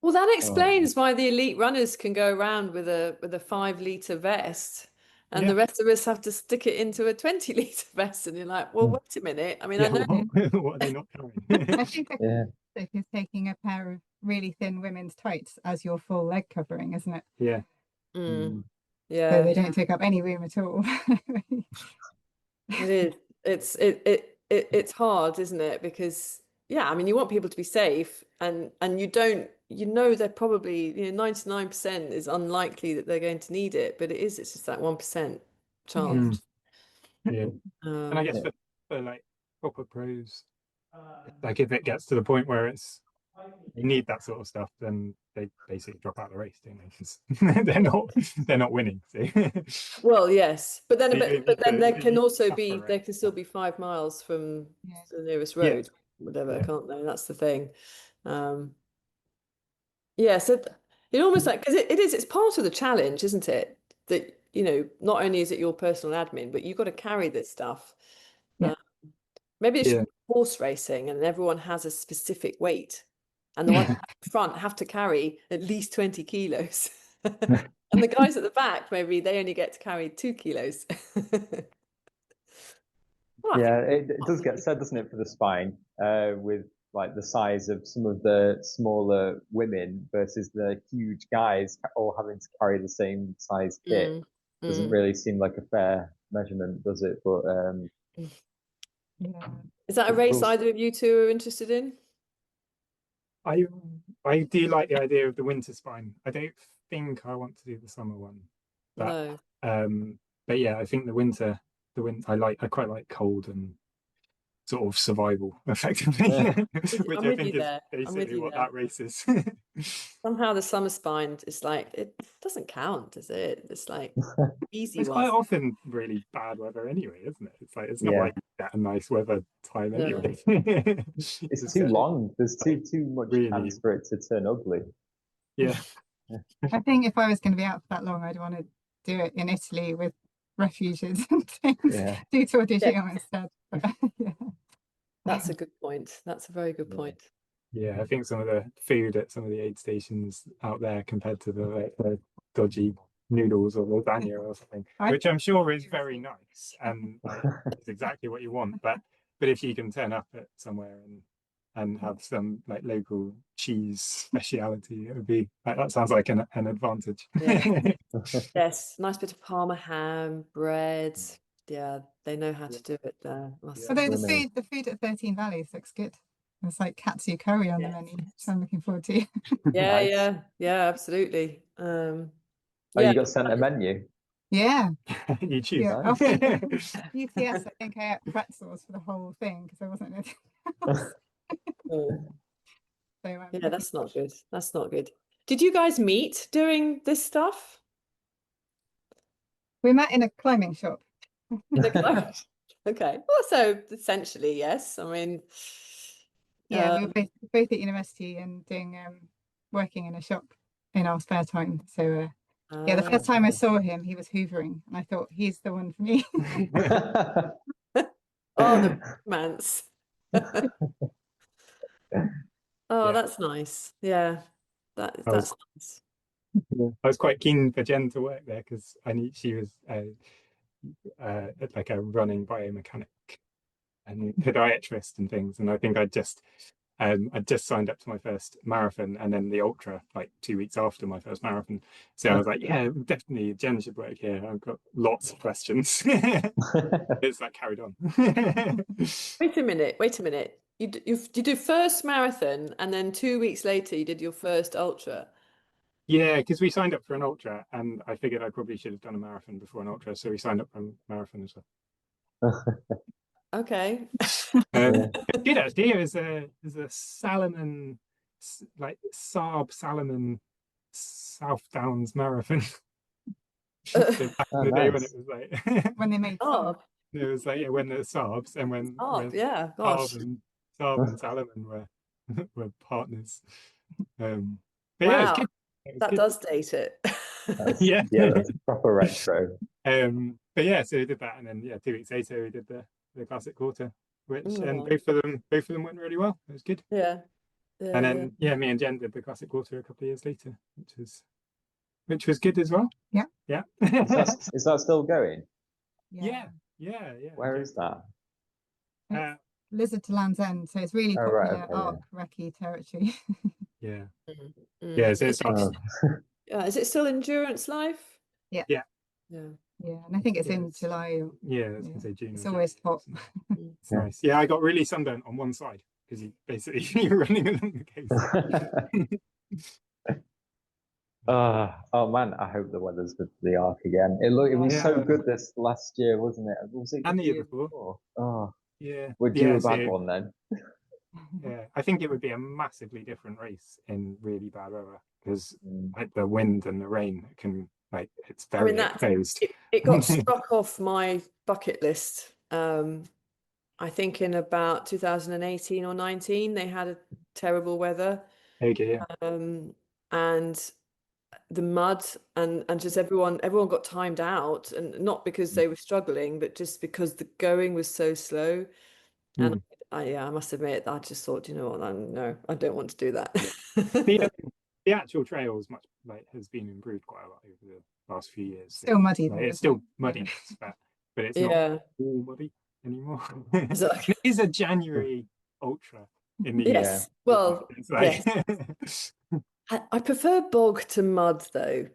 Well, that explains why the elite runners can go around with a 5 litre vest, and Yeah. the rest of us have to stick it into a 20-litre vest. And you're like, well, wait a minute. I mean, I Yeah, know. what are they not carrying? I think is taking a pair of really thin women's tights as your full leg covering, isn't it? Yeah. Mm, So yeah, they don't take up any room at all. it is. It's hard, isn't it? Because yeah, I mean, you want people to be safe, and you don't, they're probably, 99% is unlikely that they're going to need it, but it's just that 1% chance. Yeah. And I guess Um, for like proper pros, like if it gets to the point where it's you need that sort of stuff, then they basically drop out of the race, don't they? Because they're not winning. So well, yes, but then you don't but need then to, you don't need to suffer they it. can still be 5 miles from Yeah. the nearest Yeah. road, whatever, Yeah. can't they? That's the thing. Yeah, so it almost like, because it's part of the challenge, isn't it? That, not only is it your personal admin, but you've got to carry this stuff. Yeah. Maybe it should Yeah. be horse racing and everyone has a specific weight. And the ones at the front have to carry at least 20 kilos. And the guys at the back, maybe they only get to carry 2 kilos. Well, Yeah, it does get said, doesn't it, for the spine, with like the size of some of the smaller women versus the huge guys all having to carry the same size kit. Doesn't really seem like a fair measurement, does it? But Yeah. Is that a race either of you two are interested in? I do like the idea of the winter spine. I don't think I want to do the summer one, but No. but yeah, I think the winter I quite like cold and sort of survival effectively, which I'm I with you think is there. I'm with basically you what there. that race is. Somehow the summer spine is like, it doesn't count, does it? It's like easy It's one. quite often really bad weather anyway, isn't it? It's like it's not yeah, like you get a nice weather time No. anyway. it's too long. There's too much really, chance for it to turn ugly. yeah. I think if I was going to be out for that long, I'd want to do it in Italy with refuges and things. Yeah. Do Tour de Yeah. Géant instead. But, yeah. That's a good point. That's a very good point. Yeah, I think some of the food at some of the aid stations out there compared to the dodgy noodles or lasagna or something, which I'm sure is very nice and like it's exactly what you want. But if you can turn up at somewhere and have some like local cheese speciality, it would be like that sounds like an advantage. Yeah. Yes, nice bit of Parma ham, bread, yeah, they know how to do it there. Must Although admit. the food at 13 Valleys looks good. There's like katsu curry on the menu, which I'm looking forward to. Yeah, Nice. yeah, absolutely. Oh, Yeah, you got sent a menu. Yeah, You choose. yeah. Nice. After UTS, I think I ate pretzels for the whole thing because there wasn't anything else. mm, So yeah, that's not good. That's not good. Did you guys meet doing this stuff? we met in a climbing shop. In the club? Okay. Well, so essentially, yes. I mean, Yeah, we were both at university and doing working in a shop in our spare time. So yeah, the first time I saw him, he was hoovering, and I thought he's the one for me. oh, the romance. Oh, Yeah. that's nice. Yeah, I was, that's nice. I was quite keen for Jen to work there because I knew she was like a running biomechanic and podiatrist and things, and I think I just signed up to my first marathon and then the ultra like 2 weeks after my first marathon. So I was like, yeah, definitely Jen should work here. I've got lots of questions. It's like carried on. Wait a minute. Wait a minute. You do first marathon, and then 2 weeks later, you did your first ultra. Yeah, because we signed up for an ultra, and I figured I probably should have done a marathon before an ultra, so we signed up for a marathon as well. Okay. Good actually. It was a Salomon, like Saab Salomon South Downs marathon. So back in Oh, the day when it nice. was like When they made Oh, it was like when the Saabs and when yeah. Saab Gosh. and Saab and Salomon were were partners. But yeah, it was Wow. good. It was That good. does date it. Yeah. Yeah, that's proper retro. But yeah, so we did that, and then yeah, 2 weeks later we did the classic quarter, which and Oh, both of them went really well. It was good. yeah. And Yeah, yeah. then yeah, me and Jen did the classic quarter a couple of years later, which was good as well. Yeah. Yeah. Is that still going? Yeah. Yeah. Where is that? It's Lizard to Land's End, so it's really Oh, right, popular okay, arc recce territory. Yeah. Mm. Yeah. So it Is starts. is it still Endurance Life? Yeah. Yeah. Yeah. Yeah, and I think it's Yeah, in July. Or, Yeah, I was yeah. gonna say June. It's Or always July, hot. It's nice. Yeah, I got really sunburnt on one side because you basically you're running along the coast. Oh man, I hope the weather's good for the Ark again. It was so Yeah. good this last year, wasn't it? Was it And good the year before. Oh, Yeah. we're due Yeah. a bad So one then. yeah, I think it would be a massively different race in really bad weather because Mm. like the wind and the rain can like it's I mean, very exposed. it got struck off my bucket list. I think in about 2018 or 19, they had a terrible weather. Okay, yeah. And the mud and just everyone got timed out, and not because they were struggling, but just because the going was so slow. And Mm. I must admit, I just thought, you know what, no, I don't want to do that. The, the actual trails much like has been improved quite a lot over the last few years. Still muddy like, though. it's still Isn't it? muddy, Yeah. but it's not Yeah. all muddy anymore. So, It is a January ultra in the yes. UK. Well, It's like yes. I prefer bog to mud though.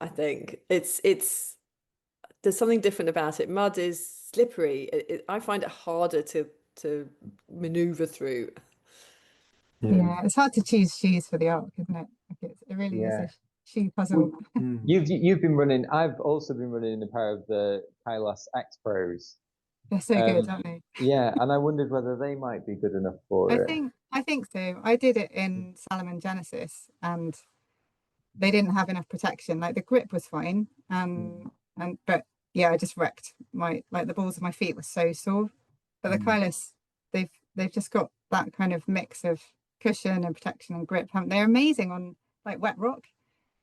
I think it's there's something different about it. Mud is slippery. I find it harder to maneuver through. Yeah, it's hard to choose shoes for the Ark, isn't it? Like it really is Yeah. a shoe puzzle. You've been running. I've also been running in a pair of the Kailas X Pros. They're so good, aren't they? Yeah, and I wondered whether they might be good enough for it. I think so. I did it in Salomon Genesis, and they didn't have enough protection. Like the grip was fine, but yeah, I just wrecked the balls of my feet were so sore. But the Kailas, they've just got that kind of mix of cushion and protection and grip. They're amazing on like wet rock.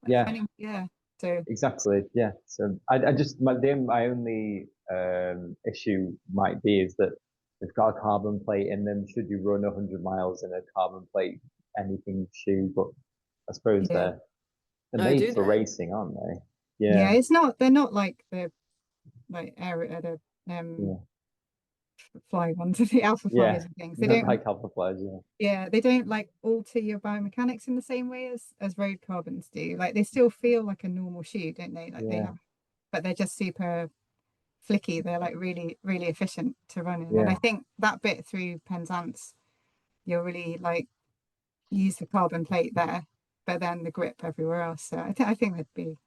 Yeah. Yeah. So Exactly. Yeah. So I just my only issue might be is that they've got a carbon plate in them. Should you run 100 miles in a carbon plate anything shoe? But I suppose yeah. they're Oh, do made for they? racing, aren't they? Yeah, Yeah. they're not like the fly ones, the alpha Yeah. flies and things. They don't Like alpha flies. Yeah. Yeah, they don't like alter your biomechanics in the same way as road carbons do. Like they still feel like a normal shoe, don't they? Like they Yeah. have, but they're just super flicky. They're like really, really efficient to run in. And I Yeah. think that bit through Penzance, you'll really like use the carbon plate there, but then the grip everywhere else. So I think that'd be.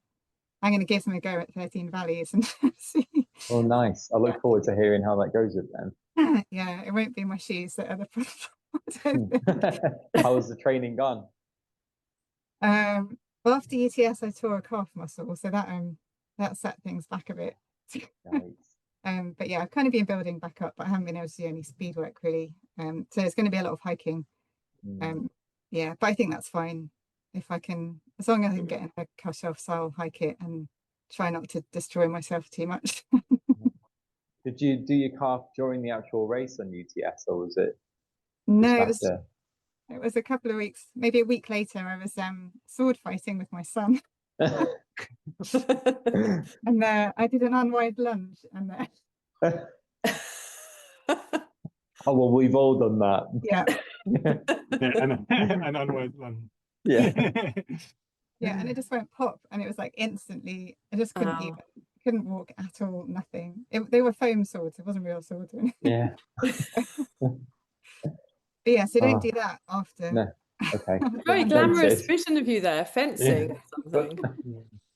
I'm going to give them a go at 13 Valleys and see. Oh, nice. I look forward to hearing how that goes with them. Yeah, it won't be my shoes that are the problem. How was the training gone? Well, after UTS, I tore a calf muscle, so that set things back a bit. Nice. But yeah, I've kind of been building back up, but I haven't been able to do any speed work really. So it's going to be a lot of hiking. Yeah, but I think that's fine if I can, as long as I can get in the cut-offs, I'll hike it and try not to destroy myself too much. Did you do your calf during the actual race on UTS, or was it No, just after? it was a couple of weeks, maybe a week later. I was sword fighting with my son, and I did an unwide lunge, and Oh, well, we've all done that. yeah, an unwise one. Yeah. yeah, and it just went pop, and it was like instantly. I just couldn't even, couldn't walk at all. Nothing. They were foam swords. It wasn't real swords. Yeah. But yeah, so don't do that after. No. Okay. Very glamorous vision of you there, fencing or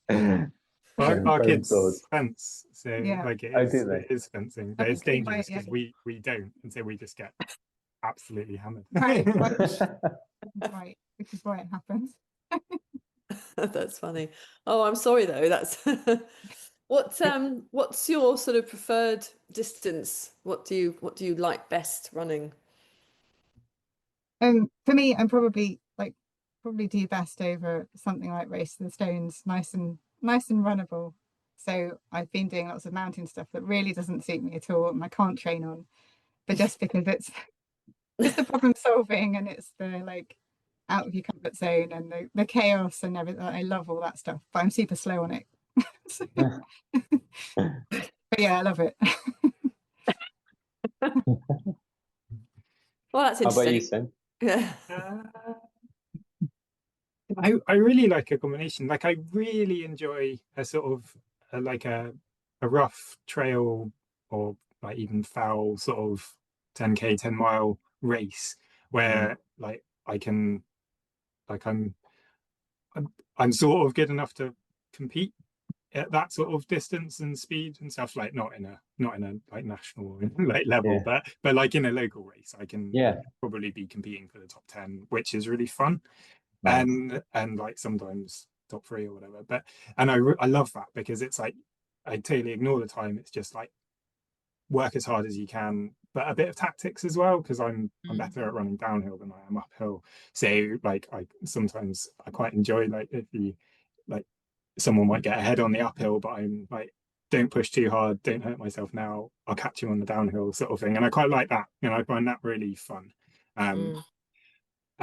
something. Our Foam kids swords. fence, so Yeah. like Oh, do they? it is fencing, but it's dangerous because we don't, and so we just get absolutely hammered. Right, right, which is why it happens. That's funny. Oh, I'm sorry though. That's what's your sort of preferred distance? What do you like best running? For me, I'm probably do best over something like Race to the Stones, nice and runnable. So I've been doing lots of mountain stuff that really doesn't suit me at all, and I can't train on. But just because it's the problem solving and it's the like out of your comfort zone and the chaos and everything. I love all that stuff, but I'm super slow on it. So, but yeah, I love it. Well, that's How about you, interesting. Sim? Yeah. I really like a combination. Like I really enjoy a sort of like a rough trail or like even foul sort of 10K 10 mile race where like I can like I'm sort of good enough to compete at that sort of distance and speed and stuff, like not in a like national like level, but like in a local race I can probably be competing for the top 10, which is really fun. Nice. And like sometimes top 3 or whatever, but I love that because it's like I totally ignore the time. It's just like work as hard as you can, but a bit of tactics as well, because I'm better at running downhill than I am uphill. So like I sometimes I quite enjoy like if you like someone might get ahead on the uphill, but I'm like, don't push too hard, don't hurt myself now, I'll catch you on the downhill sort of thing. And I quite like that, you know, I find that really fun.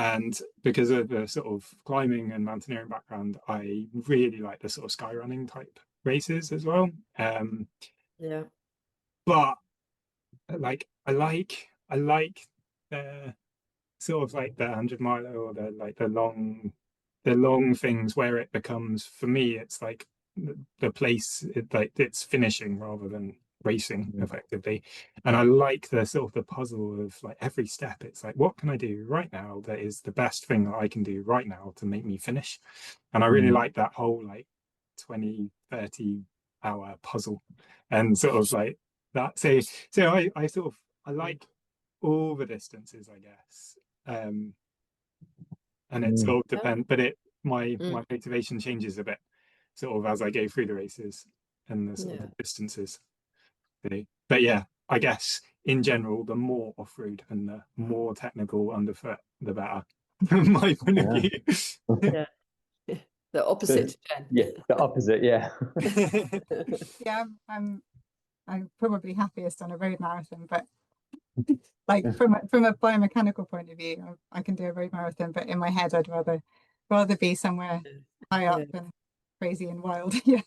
And because of the sort of climbing and mountaineering background, I really like the sort of sky running type races as well. Yeah. But like I like the sort of like the 100 mile or the like the long things where it becomes, for me it's like the place like it's finishing rather than racing effectively. And I like the sort of the puzzle of like every step, it's like what can I do right now that is the best thing that I can do right now to make me finish. And I really like that whole like 20-30 hour puzzle and sort of like that. So I sort of I like all the distances, I guess. And it sort of depends, but my motivation changes a bit sort of as I go through the races and the sort of distances. But yeah, I guess in general, the more off-road and the more technical underfoot, the better. From my point of view. Yeah. The opposite. Yeah, the opposite. Yeah. Yeah, I'm probably happiest on a road marathon, but like from a biomechanical point of view, I can do a road marathon, but in my head, I'd rather be somewhere high up and crazy and wild. Yeah.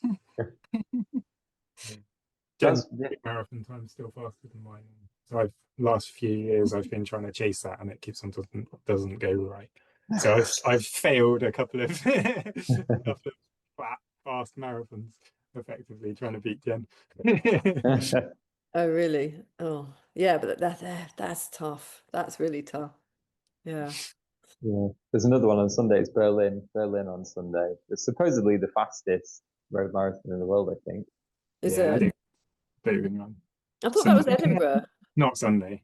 Marathon time still faster than mine. So last few years I've been trying to chase that, and it keeps on doesn't go right. So I've failed a couple of flat fast marathons. effectively trying to beat Jen. Oh, really? Oh, yeah, but that's tough. That's really tough. Yeah. Yeah. There's another one on Sunday. It's Berlin. Berlin on Sunday. It's supposedly the fastest road marathon in the world, I think. Is Yeah, I it? think boating on I thought that was Sunday, Edinburgh. not Sunday.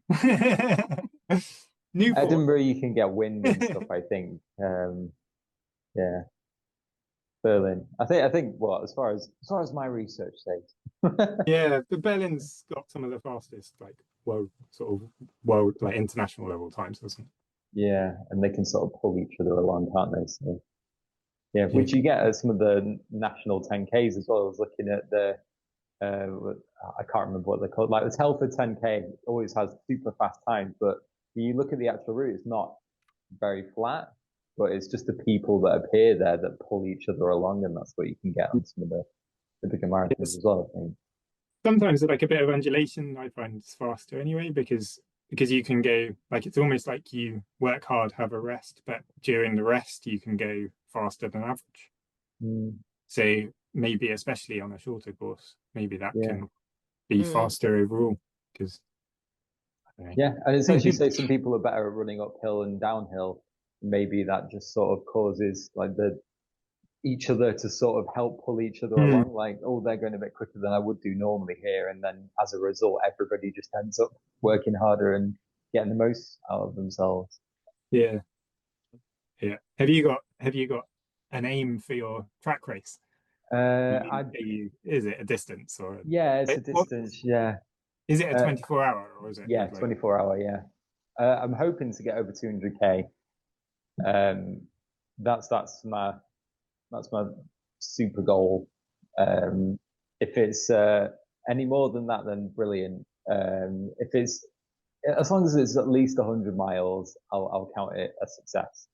Newport. Edinburgh, you can get wind and stuff, I think. Yeah. Berlin. I think well, as far as my research says. Yeah, but Berlin's got some of the fastest world like international level times, doesn't it? Yeah, and they can sort of pull each other along, can't they? So yeah, Yeah. which you get at some of the national 10Ks as well. I was looking at the I can't remember what they're called. Like the Telford 10K always has super fast times, but you look at the actual route, it's not very flat, but it's just the people that appear there that pull each other along, and that's what you can get on some of the bigger marathons as well, I think. Sometimes like a bit of undulation I find is faster anyway, because you can go like it's almost like you work hard, have a rest, but during the rest you can go faster than average. So maybe especially on a shorter course, maybe that Yeah. can be faster overall. Because Yeah, and it's actually say some people are better at running uphill and downhill. Maybe that just sort of causes like each other to sort of help pull each other along. Like, oh, they're going a bit quicker than I would do normally here, and then as a result, everybody just ends up working harder and getting the most out of themselves. Yeah. Have you got an aim for your track race? Is it a distance or yeah, it's a distance. Yeah. Is it a 24-hour or is it? Yeah, 24-hour. Yeah. I'm hoping to get over 200K. That's my super goal. If it's any more than that, then brilliant. If it's as long as it's at least 100 miles, I'll count it a success.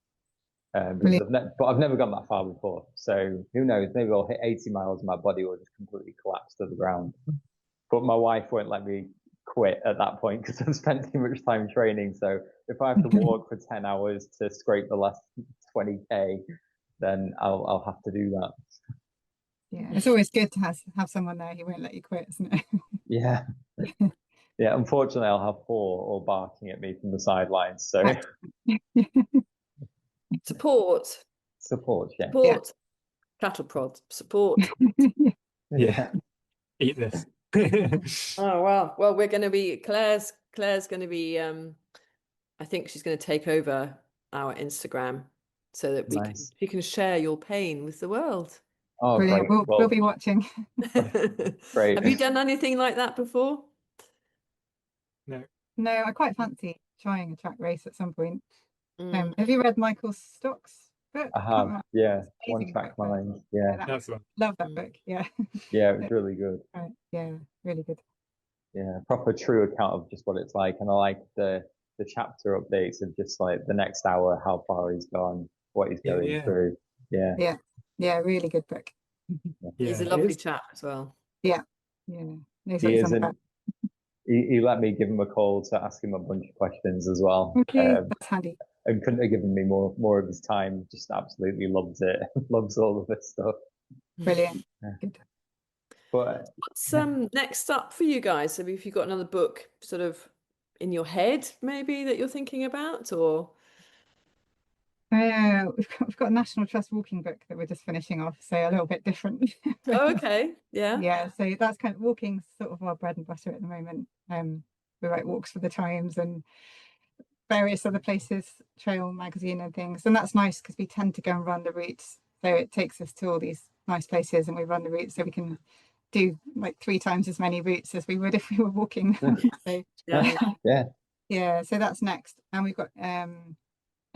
Because I've never gone that far before, so who knows? Maybe I'll hit 80 miles, and my body will just completely collapse to the ground. But my wife won't let me quit at that point because I've spent too much time training. So if I have to walk for 10 hours to scrape the last 20K, then I'll have to do that. Yeah, it's always good to have someone there who won't let you quit, isn't it? Yeah. Yeah, unfortunately, I'll have Paul all barking at me from the sidelines. So support, yeah. support, cattle prod, support. Yeah, eat this. Oh wow! Well, we're going to be Claire's going to be. I think she's going to take over our Instagram so that she can share your pain with the world. Oh, brilliant! great. We'll be watching. Great. Have you done anything like that before? No, I quite fancy trying a track race at some point. Have you read Michael Stock's book? I have, yeah. One Track book, Mind. Yeah. That's one. Love that book. Yeah. Yeah, it was really good. Right. Yeah, really good. Yeah, proper true account of just what it's like. And I like the chapter updates of just like the next hour, how far he's gone, what he's going through. Yeah. Yeah. Yeah, really good book. He's a lovely chap as well. Yeah. Yeah. He is, and he let me give him a call to ask him a bunch of questions as well. Okay, that's handy. And couldn't have given me more of his time. Just absolutely loves it. Loves all of this stuff. Brilliant. Good. But what's next up for you guys? Have you got another book sort of in your head maybe that you're thinking about, or? We've got a National Trust walking book that we're just finishing off, so a little bit different. Oh, okay. Yeah. Yeah, so that's kind of walking sort of our bread and butter at the moment. We write walks for the Times and various other places, Trail magazine and things, and that's nice because we tend to go and run the routes, so it takes us to all these nice places and we run the routes, so we can do like 3 times as many routes as we would if we were walking. So yeah, so that's next. And we've got a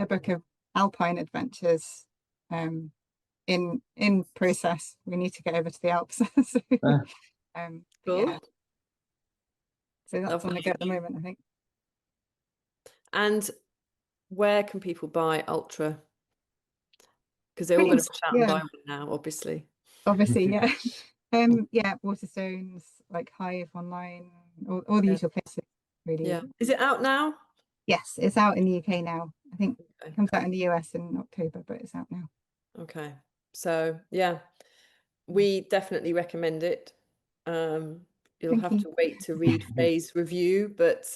book of alpine adventures in process. We need to get over to the Alps. So, cool. Yeah. So that's on the go at the moment, I think. And where can people buy Ultra? Because they're all going to push out and buy one now, obviously. Obviously, yeah. Yeah, Waterstones, like Hive online, all the usual places, really. Yeah. Is it out now? Yes, it's out in the UK now. I think it comes out in the US in October, but it's out now. Okay. So yeah, we definitely recommend it. You'll Thank have you. to wait to read Faye's review, but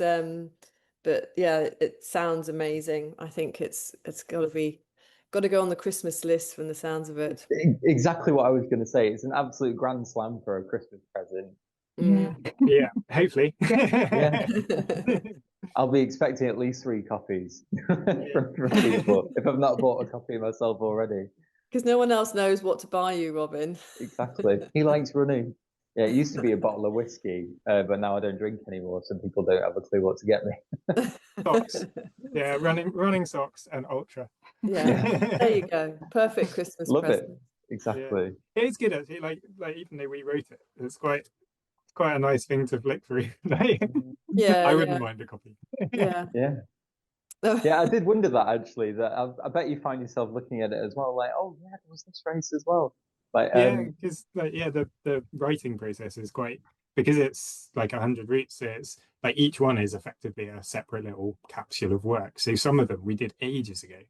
yeah, it sounds amazing. I think it's got to go on the Christmas list from the sounds of it. Exactly what I was going to say. It's an absolute grand slam for a Christmas present. Yeah. Yeah, hopefully. Yeah. I'll be expecting at least 3 copies from people if I've not bought a copy myself already. Because no one else knows what to buy you, Robin. Exactly. He likes running. Yeah, it used to be a bottle of whiskey, but now I don't drink anymore. Some people don't have a clue what to get me. Socks. Yeah, running socks and ultra. Yeah, there you go. Perfect Christmas Love it. present. Exactly. Yeah. It's good actually. Like even though we wrote it, it's quite a nice thing to flick through. Like, Yeah, I wouldn't mind a copy. yeah. Yeah. Yeah, I did wonder that actually. That I bet you find yourself looking at it as well, like, oh yeah, there was this race as well. Like, Yeah, because like the writing process is quite, because it's like 100 routes. So it's like each one is effectively a separate little capsule of work. So some of them we did ages ago,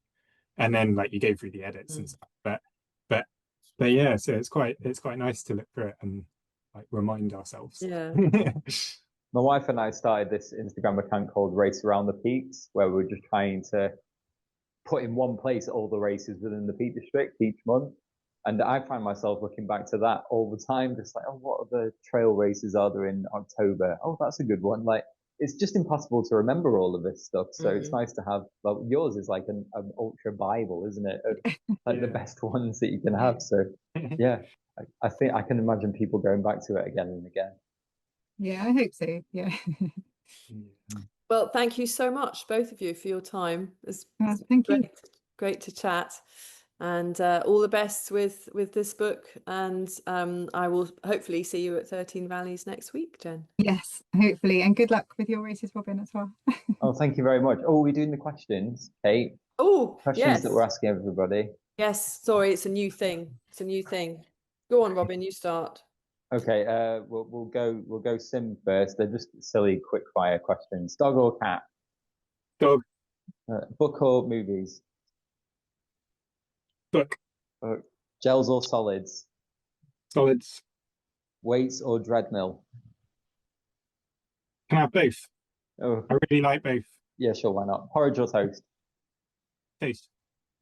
and then like you go through the edits and stuff. But yeah, so it's quite nice to look through it and like remind ourselves. Yeah. my wife and I started this Instagram account called Race Around the Peaks, where we're just trying to put in one place all the races within the Peak District each month. And I find myself looking back to that all the time, just like, oh, what other trail races are there in October? Oh, that's a good one. Like, it's just impossible to remember all of this stuff. So it's nice to have, well, yours is like an ultra Bible, isn't it? Of, like the best ones that you can have. So yeah, I think I can imagine people going back to it again and again. Yeah, I hope so. Yeah. Well, thank you so much, both of you, for your time. It's Thank you. great to chat, and all the best with this book. And I will hopefully see you at 13 Valleys next week, Jen. Yes, hopefully, and good luck with your races, Robin, as well. Oh, thank you very much. Oh, are we doing the questions, Kate? Oh, Questions yes. that we're asking everybody. Yes, sorry, it's a new thing. It's a new thing. Go on, Robin, you start. Okay, we'll go Sim first. They're just silly, quick fire questions. Dog or cat? Dog. Book or movies? Book. Gels or solids? Solids. Weights or treadmill? Can I have both? Oh, I really like both. yeah, sure, why not? Porridge or toast? Toast.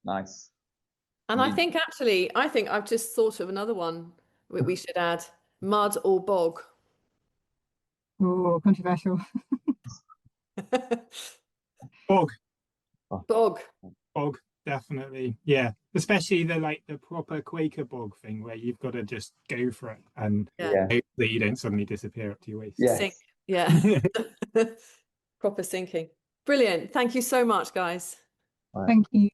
Nice. And I think I've just thought of another one we should add. Mud or bog? Oh, controversial. Bog. Bog. Bog, definitely. Yeah, especially the proper Quaker bog thing where you've got to just go for it and hope that you don't suddenly disappear up to your waist. Yes. Sink. Yeah. Proper sinking. Brilliant. Thank you so much, guys. Thank you.